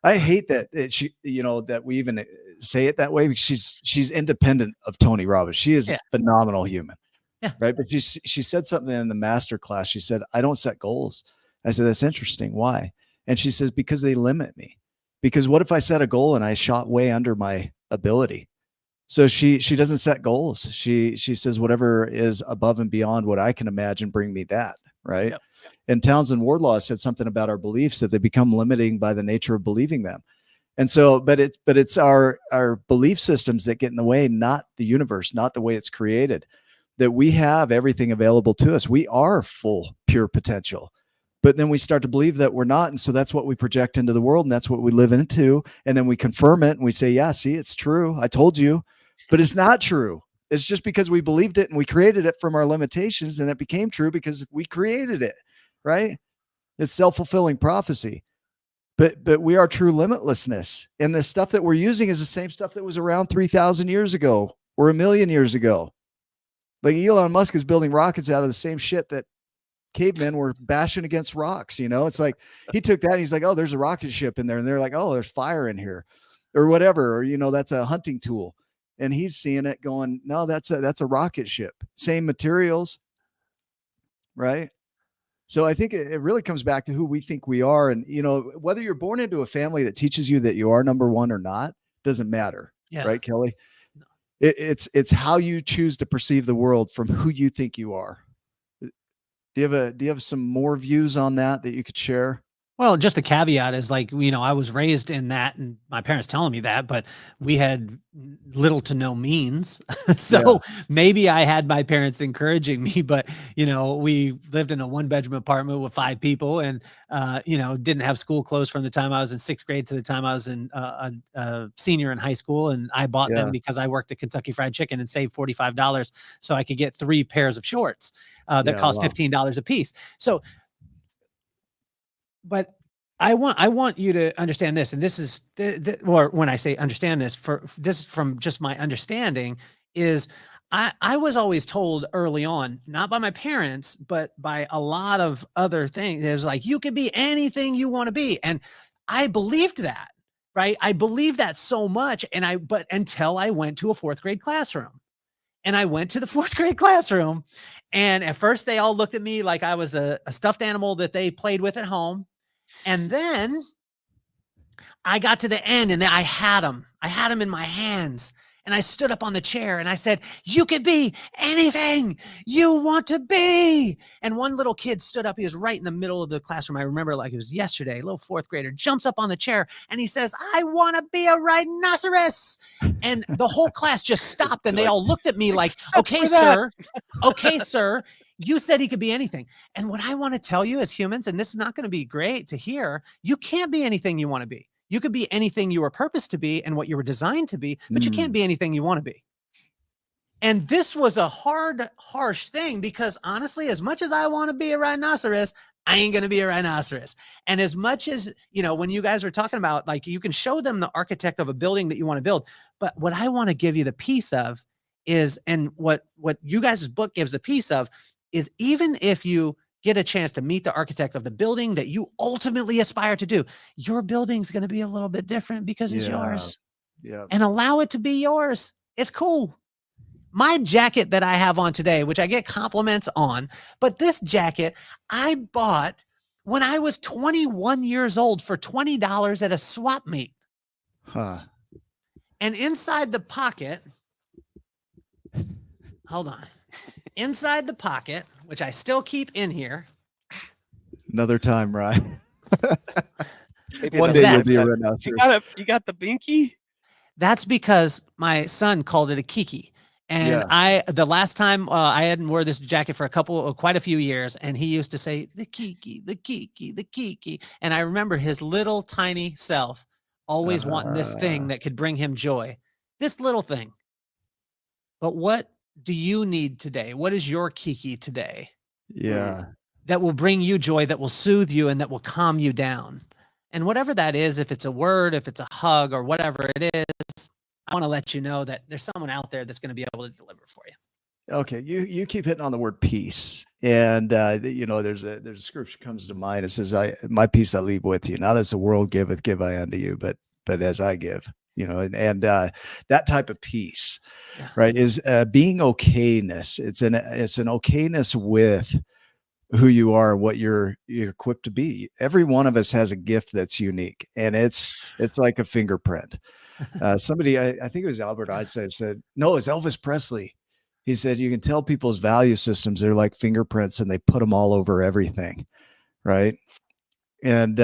I hate that she, that we even say it that way, because she's independent of Tony Robbins. She is a phenomenal human. Yeah. Right. But she said something in the master class. She said, I don't set goals. I said, that's interesting. Why? And she says, because they limit me. Because what if I set a goal and I shot way under my ability? So she doesn't set goals. She says whatever is above and beyond what I can imagine, bring me that. Right. Yep. And Townsend Wardlaw said something about our beliefs, that they become limiting by the nature of believing them. And so, but it's our belief systems that get in the way, not the universe, not the way it's created, that we have everything available to us. We are full, pure potential. But then we start to believe that we're not. And so that's what we project into the world. And that's what we live into. And then we confirm it and we say, yeah, see, it's true. I told you. But it's not true. It's just because we believed it and we created it from our limitations, and it became true because we created it, right? It's self-fulfilling prophecy. But we are true limitlessness. And the stuff that we're using is the same stuff that was around 3,000 years ago or 1,000,000 years ago. Like Elon Musk is building rockets out of the same shit that cavemen were bashing against rocks. It's like he took that and he's like, oh, there's a rocket ship in there. And they're like, oh, there's fire in here or whatever. Or, that's a hunting tool. And he's seeing it going, no, that's a rocket ship. Same materials. Right. So I think it really comes back to who we think we are. And, whether you're born into a family that teaches you that you are number one or not, doesn't matter. Yeah. Right, Kelly? It's how you choose to perceive the world from who you think you are. Do you have some more views on that you could share? Well, just the caveat is like, I was raised in that, and my parents telling me that, but we had little to no means. So maybe I had my parents encouraging me, but, we lived in a 1-bedroom apartment with 5 people and, didn't have school clothes from the time I was in 6th grade to the time I was in a senior in high school. And I bought them because I worked at Kentucky Fried Chicken and saved $45 so I could get 3 pairs of shorts that cost $15 a piece. So, but I want you to understand this, and this is or when I say understand this, for this from just my understanding is I was always told early on, not by my parents, but by a lot of other things. It was like, you can be anything you want to be. And I believed that, right? I believed that so much. But until I went to a 4th grade classroom. And I went to the 4th grade classroom, and at first they all looked at me like I was a stuffed animal that they played with at home. And then I got to the end, and I had them in my hands, and I stood up on the chair and I said, you can be anything you want to be. And one little kid stood up. He was right in the middle of the classroom. I remember like it was yesterday. A little 4th grader jumps up on the chair and he says, I want to be a rhinoceros. And the whole class just stopped, and they all looked at me like, okay, sir, you said he could be anything. And what I want to tell you as humans, and this is not going to be great to hear, you can't be anything you want to be. You could be anything you were purposed to be and what you were designed to be, but you can't be anything you want to be. And this was a hard, harsh thing, because honestly, as much as I want to be a rhinoceros, I ain't going to be a rhinoceros. And as much as, when you guys were talking about, like, you can show them the architect of a building that you want to build. But what I want to give you the piece of is, and what you guys' book gives the piece of, is even if you get a chance to meet the architect of the building that you ultimately aspire to do, your building's going to be a little bit different because it's yours. Yeah. And allow it to be yours. It's cool. My jacket that I have on today, which I get compliments on, but this jacket I bought when I was 21 years old for $20 at a swap meet. Huh. And inside the pocket, hold on. Inside the pocket, which I still keep in here. Another time, right? One day you'll be a rhinoceros. You got the binky? That's because my son called it a kiki. And the last time I hadn't wore this jacket for quite a few years, and he used to say, the kiki, the kiki, the kiki. And I remember his little tiny self always wanting this thing that could bring him joy. This little thing. But what do you need today? What is your kiki today? Yeah. That will bring you joy, that will soothe you, and that will calm you down. And whatever that is, if it's a word, if it's a hug, or whatever it is, I want to let you know that there's someone out there that's going to be able to deliver for you. Okay, you keep hitting on the word peace, and there's a scripture comes to mind. It says, my peace I leave with you, not as the world giveth, give I unto you, but as I give. And that type of peace, Yeah. right, is being okayness. It's an okayness with who you are and what you're equipped to be. Every one of us has a gift that's unique, and it's like a fingerprint. Somebody, I think it was Albert Einstein, said, no, it's Elvis Presley. He said, you can tell people's value systems, they're like fingerprints and they put them all over everything. Right. And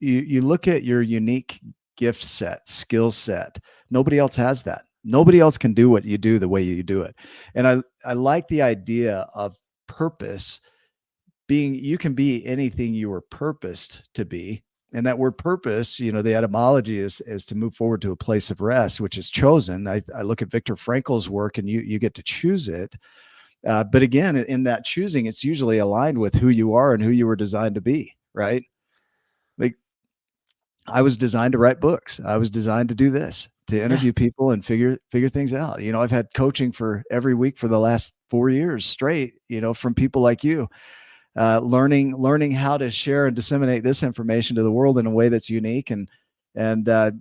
you look at your unique gift set, skill set. Nobody else has that. Nobody else can do what you do the way you do it. And I like the idea of purpose being, you can be anything you were purposed to be. And that word purpose, the etymology is to move forward to a place of rest, which is chosen. I look at Viktor Frankl's work, and you get to choose it. But again, in that choosing, it's usually aligned with who you are and who you were designed to be, right? Like, I was designed to write books. I was designed to do this, to interview people and figure things out. I've had coaching for every week for the last 4 years straight, from people like you. Learning how to share and disseminate this information to the world in a way that's unique. And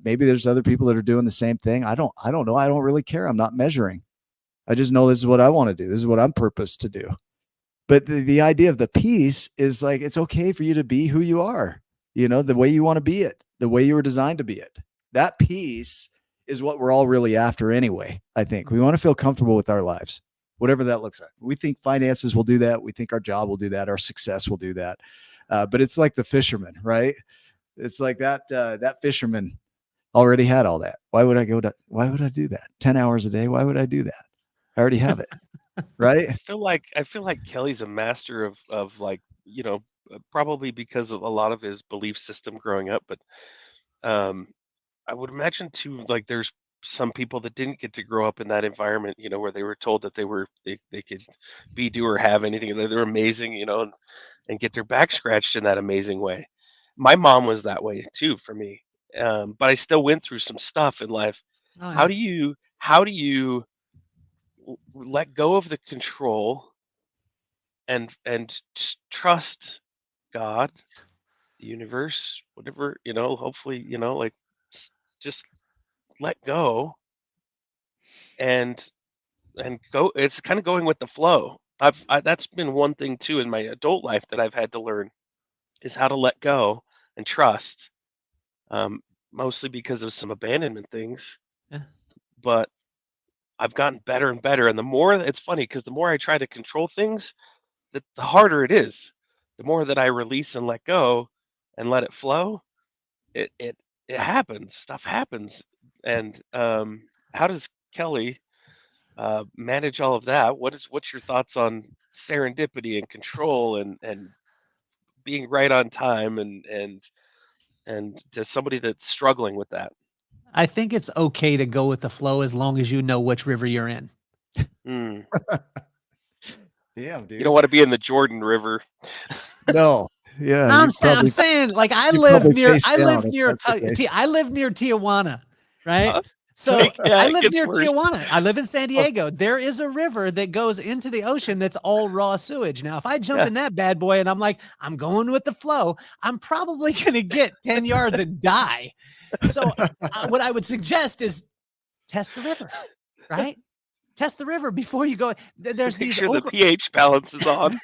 maybe there's other people that are doing the same thing. I don't know. I don't really care. I'm not measuring. I just know this is what I want to do. This is what I'm purposed to do. But the idea of the peace is like, it's okay for you to be who you are, the way you want to be it, the way you were designed to be it. That peace is what we're all really after anyway. I think we want to feel comfortable with our lives, whatever that looks like. We think finances will do that. We think our job will do that. Our success will do that. But it's like the fisherman, right? It's like that fisherman already had all that. Why would I do that? 10 hours a day. Why would I do that? I already have it. Right. I feel like Kelly's a master of like, probably because of a lot of his belief system growing up. But I would imagine too, like there's some people that didn't get to grow up in that environment, where they were told that they could be, do, or have anything. They're amazing, and get their back scratched in that amazing way. My mom was that way too for me. But I still went through some stuff in life. Oh, How yeah. do you let go of the control and just trust God, the universe, whatever, hopefully, like just let go and go. It's kind of going with the flow. That's been one thing too in my adult life that I've had to learn is how to let go and trust. Mostly because of some abandonment things, Yeah. but I've gotten better and better. And the more, it's funny because the more I try to control things, the harder it is. The more that I release and let go and let it flow, it happens. Stuff happens. And how does Kelly manage all of that? What's your thoughts on serendipity and control and being right on time and to somebody that's struggling with that? I think it's okay to go with the flow as long as you know which river you're in. Mm. Damn, dude. You don't want to be in the Jordan River. No. Yeah. I'm saying, like I live near Tijuana, right? So yeah, I it live gets near worse. Tijuana. I live in San Diego. There is a river that goes into the ocean that's all raw sewage. Now, if I jump in that bad boy and I'm like, I'm going with the flow, I'm probably going to get 10 yards and die. So what I would suggest is test the river, right? Test the river before you go. There's Make these sure the pH balance is on.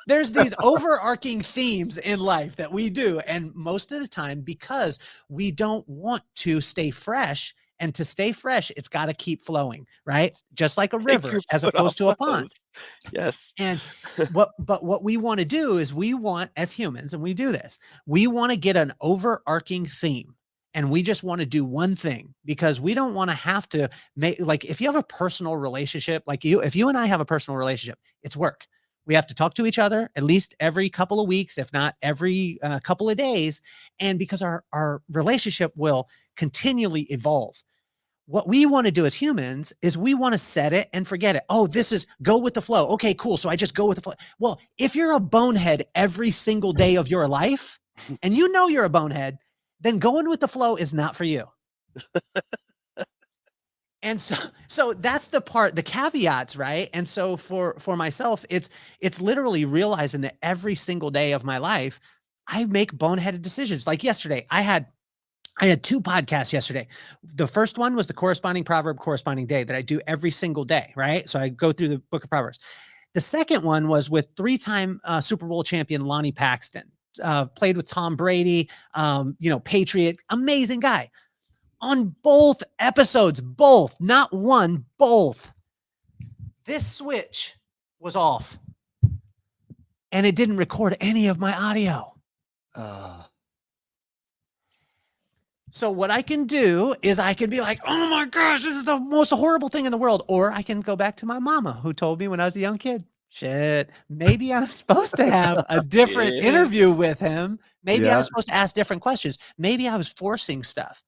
There's these overarching themes in life that we do. And most of the time, because we don't want to stay fresh, and to stay fresh, it's got to keep flowing, right? Just like a Take river your as foot opposed to a off pond. those. Yes. And what we want to do is we want, as humans, and we do this, we want to get an overarching theme. And we just want to do one thing because we don't want to have to make, like, if you have a personal relationship, if you and I have a personal relationship, it's work. We have to talk to each other at least every couple of weeks, if not every couple of days. And because our relationship will continually evolve. What we want to do as humans is we want to set it and forget it. Oh, this is go with the flow. Okay, cool. So I just go with the flow. Well, if you're a bonehead every single day of your life and you know you're a bonehead, then going with the flow is not for you. And so that's the part, the caveats, right? And so for myself, it's literally realizing that every single day of my life, I make boneheaded decisions. Like yesterday, I had 2 podcasts yesterday. The first one was the corresponding proverb, corresponding day that I do every single day, right? So I go through the book of Proverbs. The second one was with 3-time Super Bowl champion Lonnie Paxton, played with Tom Brady, Patriot, amazing guy. On both episodes, both, not one, both, this switch was off and it didn't record any of my audio. So what I can do is I can be like, oh my gosh, this is the most horrible thing in the world. Or I can go back to my mama who told me when I was a young kid, shit, maybe I'm supposed to have a different interview with him. Maybe I was supposed to ask different questions. Maybe I was forcing stuff.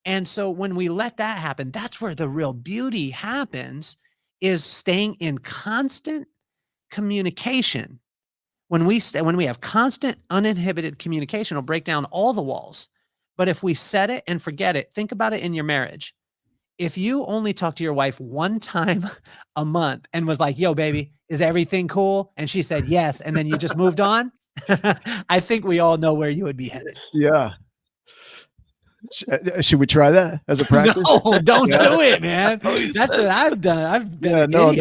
And so when we let that happen, that's where the real beauty happens, is staying in constant communication. When we have constant uninhibited communication, it'll break down all the walls. But if we set it and forget it, think about it in your marriage. If you only talk to your wife 1 time a month and was like, yo, baby, is everything cool? And she said, yes. And then you just moved on. I think we all know where you would be headed. Yeah. Should we try that as a practice? No, don't do it, man. That's what I've done. I've been no.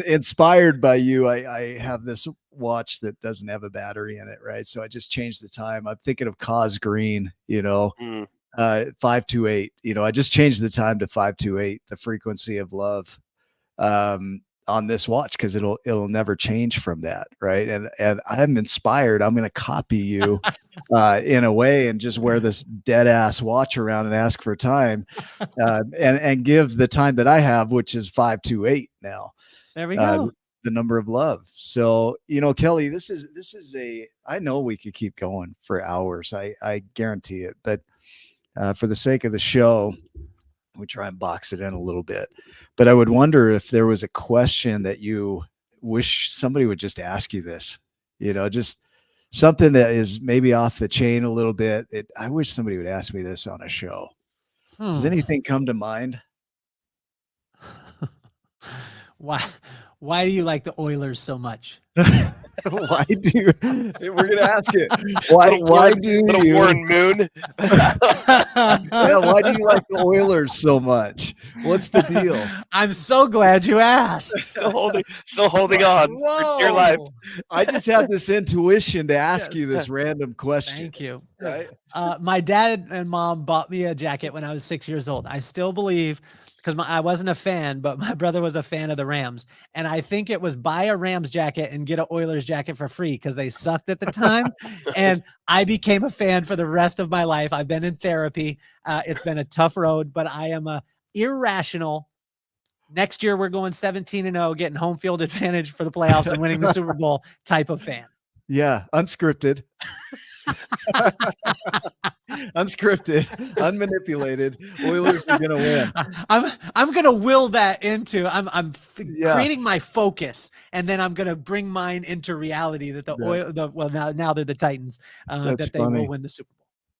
Inspired by you, I have this watch that doesn't have a battery in it, right? So I just changed the time. I'm thinking of Cos Green, 528. I just changed the time to 528, the frequency of love. On this watch, because it'll never change from that, right? And I'm inspired. I'm going to copy you in a way and just wear this dead ass watch around and ask for time, and give the time that I have, which is 528 now. There we go. The number of love. So Kelly, this is I know we could keep going for hours. I guarantee it. But for the sake of the show, we try and box it in a little bit. But I would wonder if there was a question that you wish somebody would just ask you this, just something that is maybe off the chain a little bit. I wish somebody would ask me this on a show. Does anything come to mind? Why do you like the Oilers so much? Why do you? We're gonna ask it. Why do you? Warren Moon. Yeah, why do you like the Oilers so much? What's the deal? I'm so glad you asked. Still holding on for your life. I just have this intuition to ask you this random question. Thank you. Right? My dad and mom bought me a jacket when I was 6 years old. I still believe, because I wasn't a fan, but my brother was a fan of the Rams. And I think it was buy a Rams jacket and get an Oilers jacket for free because they sucked at the time. And I became a fan for the rest of my life. I've been in therapy. It's been a tough road, but I am a irrational. Next year, we're going 17-0, getting home field advantage for the playoffs and winning the Super Bowl type of fan. Yeah, unscripted. Unscripted, unmanipulated. Oilers are gonna win. I'm gonna will that into. I'm creating my focus, and then I'm gonna bring mine into reality that now they're the Titans. That they will win the Super Bowl.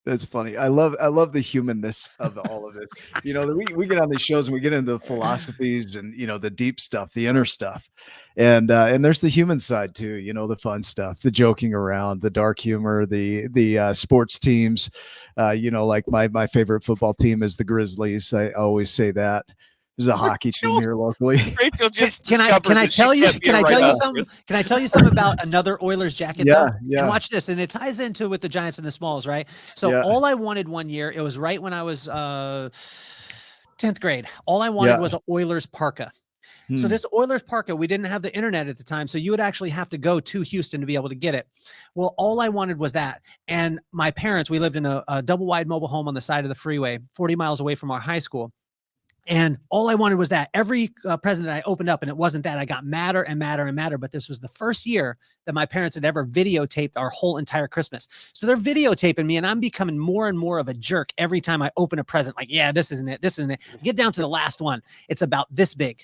That's funny. I love the humanness of all of this. We get on these shows and we get into the philosophies and the deep stuff, the inner stuff, and there's the human side too. The fun stuff, the joking around, the dark humor, the sports teams. Like my favorite football team is the Grizzlies. I always say that. There's a hockey team here locally. Rachel just can I tell you something about another Oilers jacket? Yeah. And watch this, and it ties into with the Giants and the Smalls, right? So all I wanted one year, it was right when I was 10th grade. All I wanted was an Oilers parka. So this Oilers parka, we didn't have the internet at the time, so you would actually have to go to Houston to be able to get it. Well, all I wanted was that. And my parents, we lived in a double wide mobile home on the side of the freeway, 40 miles away from our high school. And all I wanted was that. Every present that I opened up, and it wasn't that, I got madder and madder and madder. But this was the first year that my parents had ever videotaped our whole entire Christmas. So they're videotaping me, and I'm becoming more and more of a jerk every time I open a present. Like, yeah, this isn't it. This isn't it. Get down to the last one. It's about this big.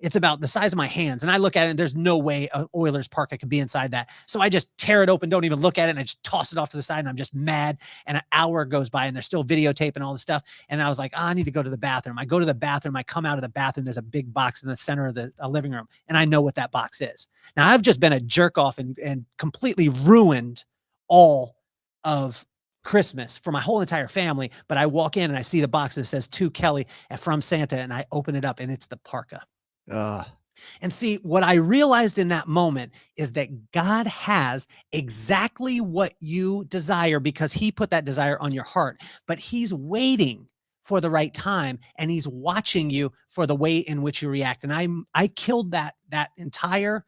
It's about the size of my hands. And I look at it and there's no way a Oilers parka could be inside that. So I just tear it open, don't even look at it. And I just toss it off to the side and I'm just mad. And an hour goes by and they're still videotaping all the stuff. And I was like, I need to go to the bathroom. I go to the bathroom. I come out of the bathroom. There's a big box in the center of the living room. And I know what that box is. Now I've just been a jerk off and completely ruined all of Christmas for my whole entire family. But I walk in and I see the box that says to Kelly from Santa. And I open it up and it's the parka. And see, what I realized in that moment is that God has exactly what you desire because he put that desire on your heart, but he's waiting for the right time and he's watching you for the way in which you react. And I killed that entire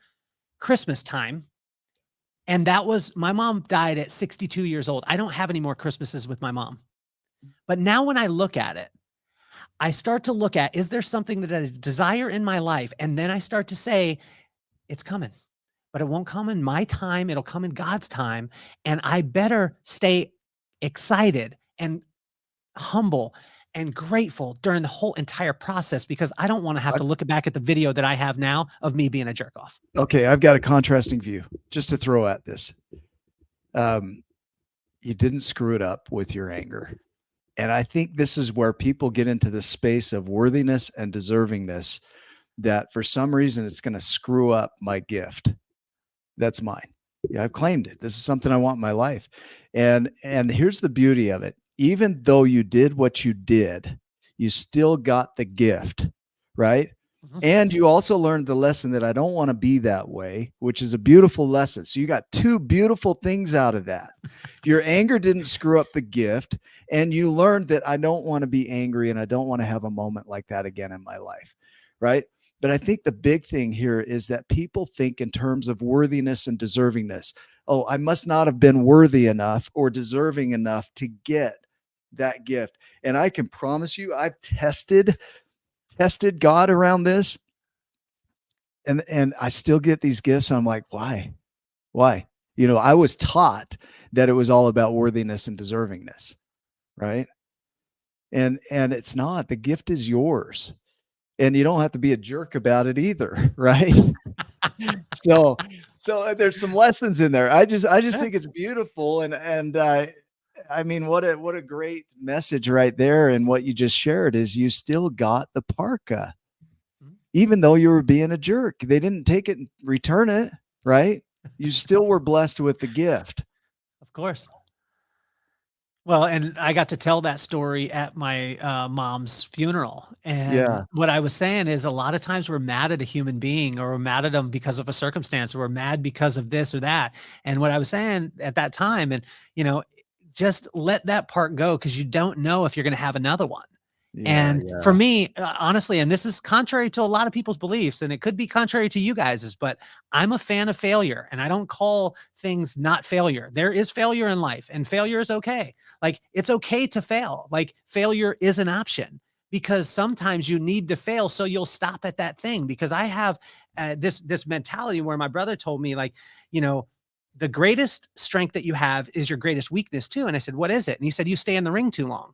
Christmas time. And that was, my mom died at 62 years old. I don't have any more Christmases with my mom. But now when I look at it, I start to look at, is there something that I desire in my life? And then I start to say, it's coming, but it won't come in my time. It'll come in God's time. And I better stay excited and humble and grateful during the whole entire process because I don't want to have to look back at the video that I have now of me being a jerk off. Okay. I've got a contrasting view just to throw at this. You didn't screw it up with your anger. And I think this is where people get into the space of worthiness and deservingness that for some reason it's going to screw up my gift. That's mine. Yeah, I've claimed it. This is something I want in my life. And here's the beauty of it. Even though you did what you did, you still got the gift, right? Mm-hmm. And you also learned the lesson that I don't want to be that way, which is a beautiful lesson. So you got two beautiful things out of that. Your anger didn't screw up the gift. And you learned that I don't want to be angry and I don't want to have a moment like that again in my life, right? But I think the big thing here is that people think in terms of worthiness and deservingness. Oh, I must not have been worthy enough or deserving enough to get that gift. And I can promise you, I've tested God around this. And I still get these gifts. And I'm like, why? You know, I was taught that it was all about worthiness and deservingness. Right. And it's not, the gift is yours and you don't have to be a jerk about it either. Right. so there's some lessons in there. I just think it's beautiful. And I mean, what a great message right there. And what you just shared is you still got the parka, even though you were being a jerk. They didn't take it and return it. Right. You still were blessed with the gift. Of course. Well, and I got to tell that story at my mom's funeral. And what I was saying is a lot of times we're mad at a human being or we're mad at them because of a circumstance or we're mad because of this or that. And what I was saying at that time, and, you know, just let that part go because you don't know if you're going to have another one. For me, honestly, and this is contrary to a lot of people's beliefs, and it could be contrary to you guys's, but I'm a fan of failure and I don't call things not failure. There is failure in life and failure is okay. Like it's okay to fail. Like failure is an option because sometimes you need to fail. So you'll stop at that thing because I have this mentality where my brother told me like, you know, the greatest strength that you have is your greatest weakness too. And I said, what is it? And he said, you stay in the ring too long.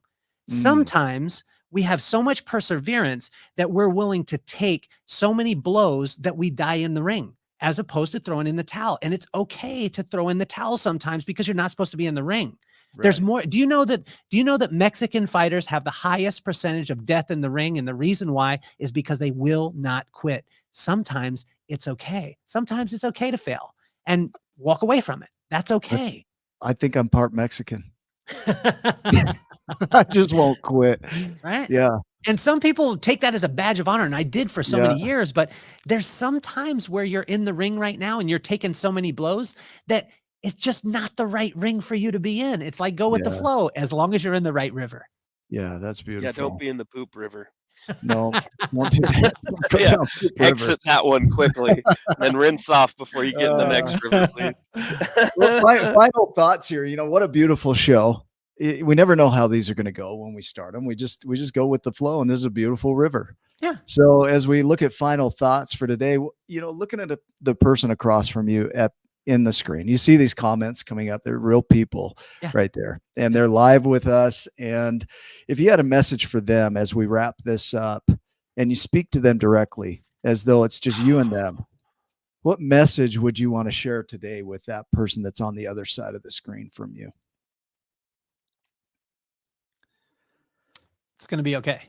Sometimes we have so much perseverance that we're willing to take so many blows that we die in the ring as opposed to throwing in the towel. And it's okay to throw in the towel sometimes because you're not supposed to be in the ring. Right. There's more. Do you know that Mexican fighters have the highest percentage of death in the ring? And the reason why is because they will not quit. Sometimes it's okay. Sometimes it's okay to fail and walk away from it. That's okay. I think I'm part Mexican. I just won't quit. Right. Yeah. And some people take that as a badge of honor. And I did for so many years, but there's some times where you're in the ring right now and you're taking so many blows that it's just not the right ring for you to be in. It's like, go with the flow as long as you're in the right river. Yeah. That's beautiful. Yeah. Don't be in the poop river. No, won't do that. Exit that one quickly and then rinse off before you get in the next river, please. Well, final thoughts here. You know, what a beautiful show. We never know how these are going to go when we start them. We just go with the flow, and this is a beautiful river. Yeah. So as we look at final thoughts for today, you know, looking at the person across from you in the screen, you see these comments coming up. They're real people right there, and they're live with us. And if you had a message for them as we wrap this up, and you speak to them directly, as though it's just you and them. What message would you want to share today with that person that's on the other side of the screen from you? It's going to be okay.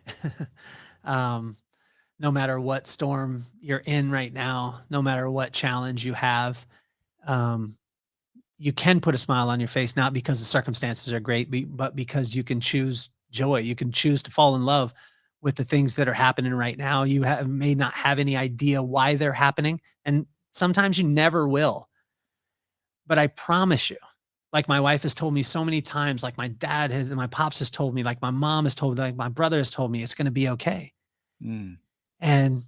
No matter what storm you're in right now, no matter what challenge you have, you can put a smile on your face, not because the circumstances are great, but because you can choose joy. You can choose to fall in love with the things that are happening right now. You may not have any idea why they're happening, and sometimes you never will. But I promise you, like my wife has told me so many times, like my dad has, and my pops has told me, like my mom has told me, like my brother has told me, it's going to be okay. Mm. And,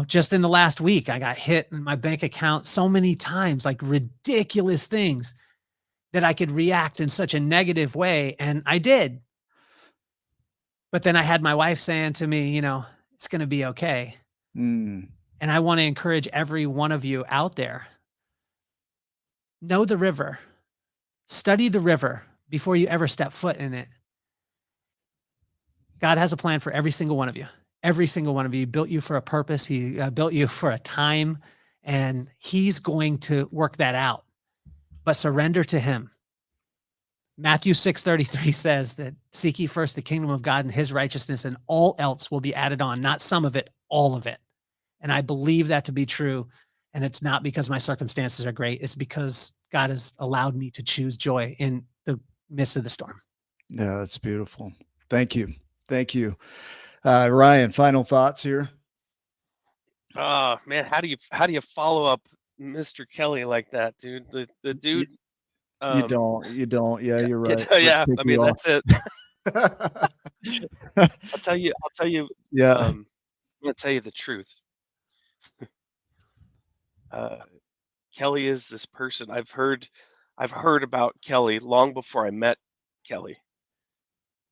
just in the last week, I got hit in my bank account so many times, like ridiculous things that I could react in such a negative way. And I did. But then I had my wife saying to me, it's going to be okay. Mm. And I want to encourage every one of you out there. Know the river, study the river before you ever step foot in it. God has a plan for every single one of you. Every single one of you. He built you for a purpose. He built you for a time, and he's going to work that out. But surrender to him. Matthew 6:33 says that seek ye first the kingdom of God and his righteousness, and all else will be added on, not some of it, all of it. And I believe that to be true. And it's not because my circumstances are great. It's because God has allowed me to choose joy in the midst of the storm. Yeah, that's beautiful. Thank you. Thank you. Ryan, final thoughts here. Oh man, how do you follow up Mr. Kelly like that, dude? The dude. You don't. Yeah, you're right. Yeah. I mean, that's it. I'll tell you. Yeah. I'm gonna tell you the truth. Kelly is this person I've heard about Kelly long before I met Kelly.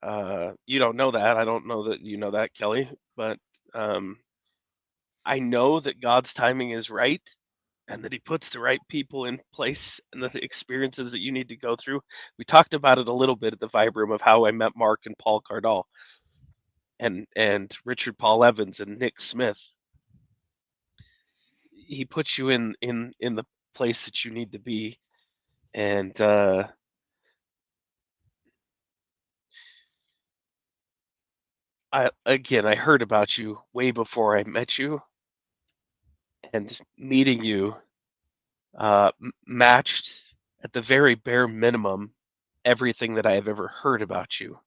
You don't know that. I don't know that you know that, Kelly, but I know that God's timing is right and that he puts the right people in place and the experiences that you need to go through. We talked about it a little bit at the Vibe Room of how I met Mark and Paul Cardall and Richard Paul Evans and Nick Smith. He puts you in the place that you need to be. And I heard about you way before I met you, and meeting you matched at the very bare minimum everything that I have ever heard about you.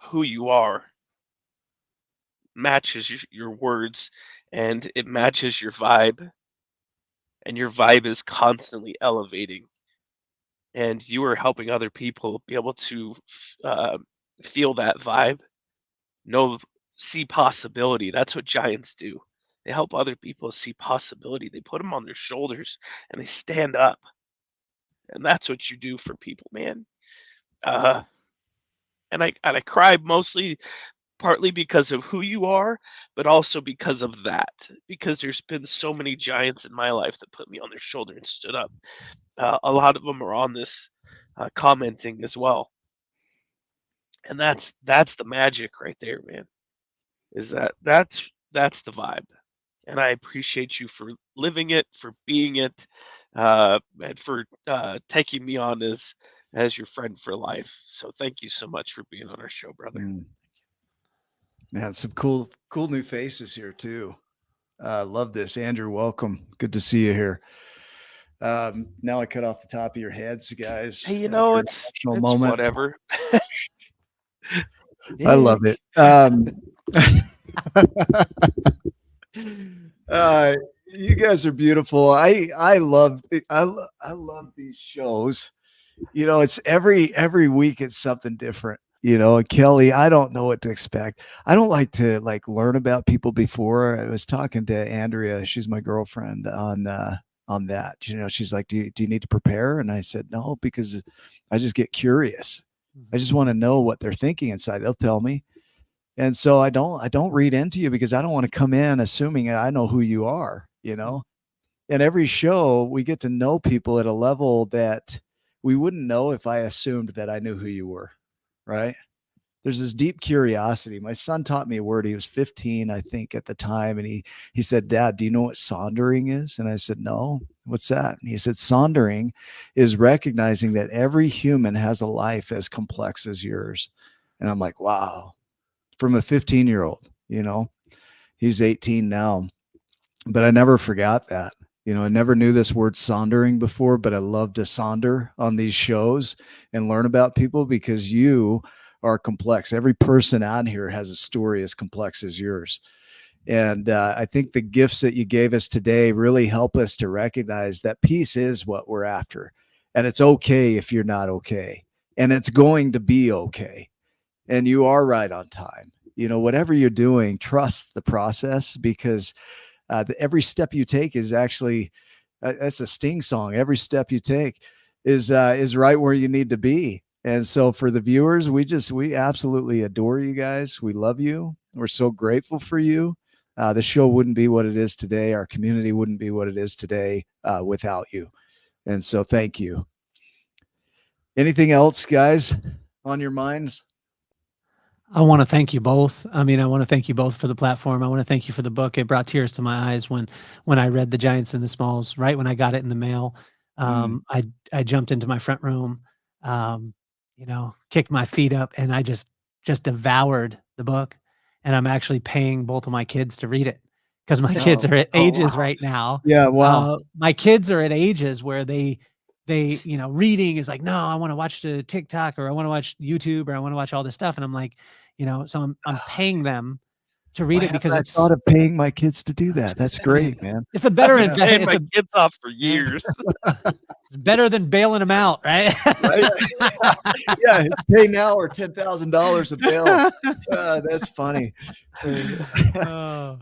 Who you are matches your words, and it matches your vibe, and your vibe is constantly elevating, and you are helping other people be able to feel that vibe, see possibility. That's what giants do. They help other people see possibility. They put them on their shoulders and they stand up. And that's what you do for people, man. And I cry partly because of who you are, but also because of that. Because there's been so many giants in my life that put me on their shoulder and stood up. A lot of them are on this commenting as well. And that's the magic right there, man. Is that's the vibe. And I appreciate you for living it, for being it, and for taking me on as your friend for life. So thank you so much for being on our show, brother. Man, some cool new faces here too. Love this. Andrew, welcome. Good to see you here. Now I cut off the top of your heads, guys. Hey, it's moment. Whatever. I love it. You guys are beautiful. I love these shows. It's every week it's something different. And Kelly, I don't know what to expect. I don't like to learn about people before. I was talking to Andrea, she's my girlfriend, on that. She's like, do you need to prepare? And I said, no, because I just get curious. I just want to know what they're thinking inside. They'll tell me. And so I don't read into you because I don't want to come in assuming I know who you are, And every show we get to know people at a level that we wouldn't know if I assumed that I knew who you were. Right. there's this deep curiosity. My son taught me a word. He was 15, I think, at the time. And he said, Dad, do you know what sondering is? And I said, no, what's that? And he said, sondering is recognizing that every human has a life as complex as yours. And I'm like, wow, from a 15-year-old, he's 18 now, but I never forgot that. I never knew this word sondering before, but I love to sonder on these shows and learn about people because you are complex. Every person on here has a story as complex as yours. And I think the gifts that you gave us today really help us to recognize that peace is what we're after. And it's okay if you're not okay. And it's going to be okay. And you are right on time. Whatever you're doing, trust the process, because every step you take is actually, that's a Sting song. Every step you take is right where you need to be. And so for the viewers, we absolutely adore you guys. We love you. We're so grateful for you. The show wouldn't be what it is today. Our community wouldn't be what it is today without you. And so thank you. Anything else, guys, on your minds? I want to thank you both. I want to thank you both for the platform. I want to thank you for the book. It brought tears to my eyes when I read The Giants and the Smalls, right when I got it in the mail. I jumped into my front room, kicked my feet up, and I just devoured the book. And I'm actually paying both of my kids to read it because my kids are at ages right now. Yeah. Wow. My kids are at ages where they reading is like, no, I want to watch the TikTok, or I want to watch YouTube, or I want to watch all this stuff. And I'm like, so I'm paying them to read it because I thought of paying my kids to do that. That's great, man. It's a better I've been paying my kids off for years. It's better than bailing them out, right? Right? Yeah, it's pay now or $10,000 a bail. That's funny. Oh.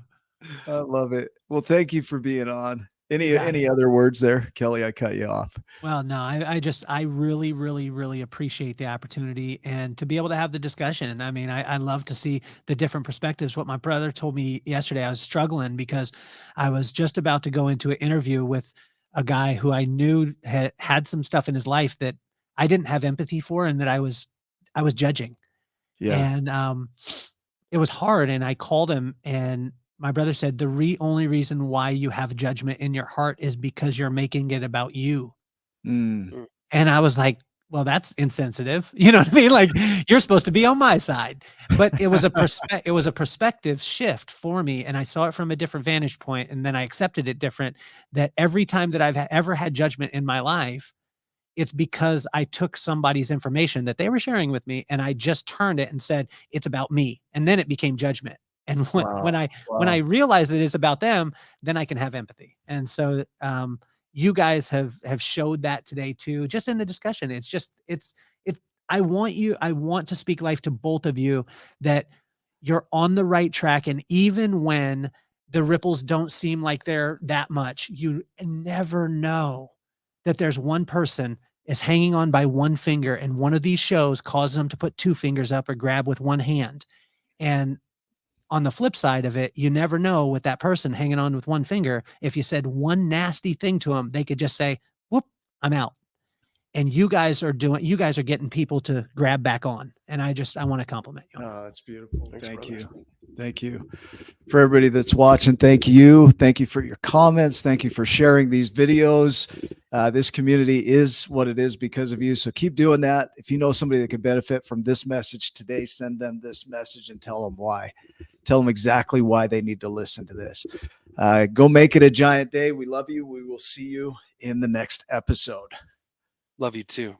I love it. Well, thank you for being on. Any other words there, Kelly? I cut you off. Well, no, I really, really, really appreciate the opportunity and to be able to have the discussion. I love to see the different perspectives. What my brother told me yesterday, I was struggling because I was just about to go into an interview with a guy who I knew had some stuff in his life that I didn't have empathy for, and that I was judging. Yeah. And it was hard. And I called him, and my brother said, the only reason why you have judgment in your heart is because you're making it about you. Mm. And I was like, well, that's insensitive. You know what I mean? Like, you're supposed to be on my side. But it was a perspective shift for me. And I saw it from a different vantage point. And then I accepted it different, that every time that I've ever had judgment in my life, it's because I took somebody's information that they were sharing with me, and I just turned it and said, it's about me. And then it became judgment. And when I realize that it's about them, then I can have empathy. And so you guys have showed that today too, just in the discussion. I want to speak life to both of you, that you're on the right track. And even when the ripples don't seem like they're that much, you never know that there's one person is hanging on by one finger, and one of these shows causes them to put two fingers up or grab with one hand. And on the flip side of it, you never know with that person hanging on with one finger, if you said one nasty thing to them, they could just say, whoop, I'm out. And you guys are getting people to grab back on. And I want to compliment you. Oh, that's beautiful. Thank you. Thank you. For everybody that's watching, thank you. Thank you for your comments. Thank you for sharing these videos. This community is what it is because of you. So keep doing that. If you know somebody that could benefit from this message today, send them this message and tell them why. Tell them exactly why they need to listen to this. Go make it a giant day. We love you. We will see you in the next episode. Love you too.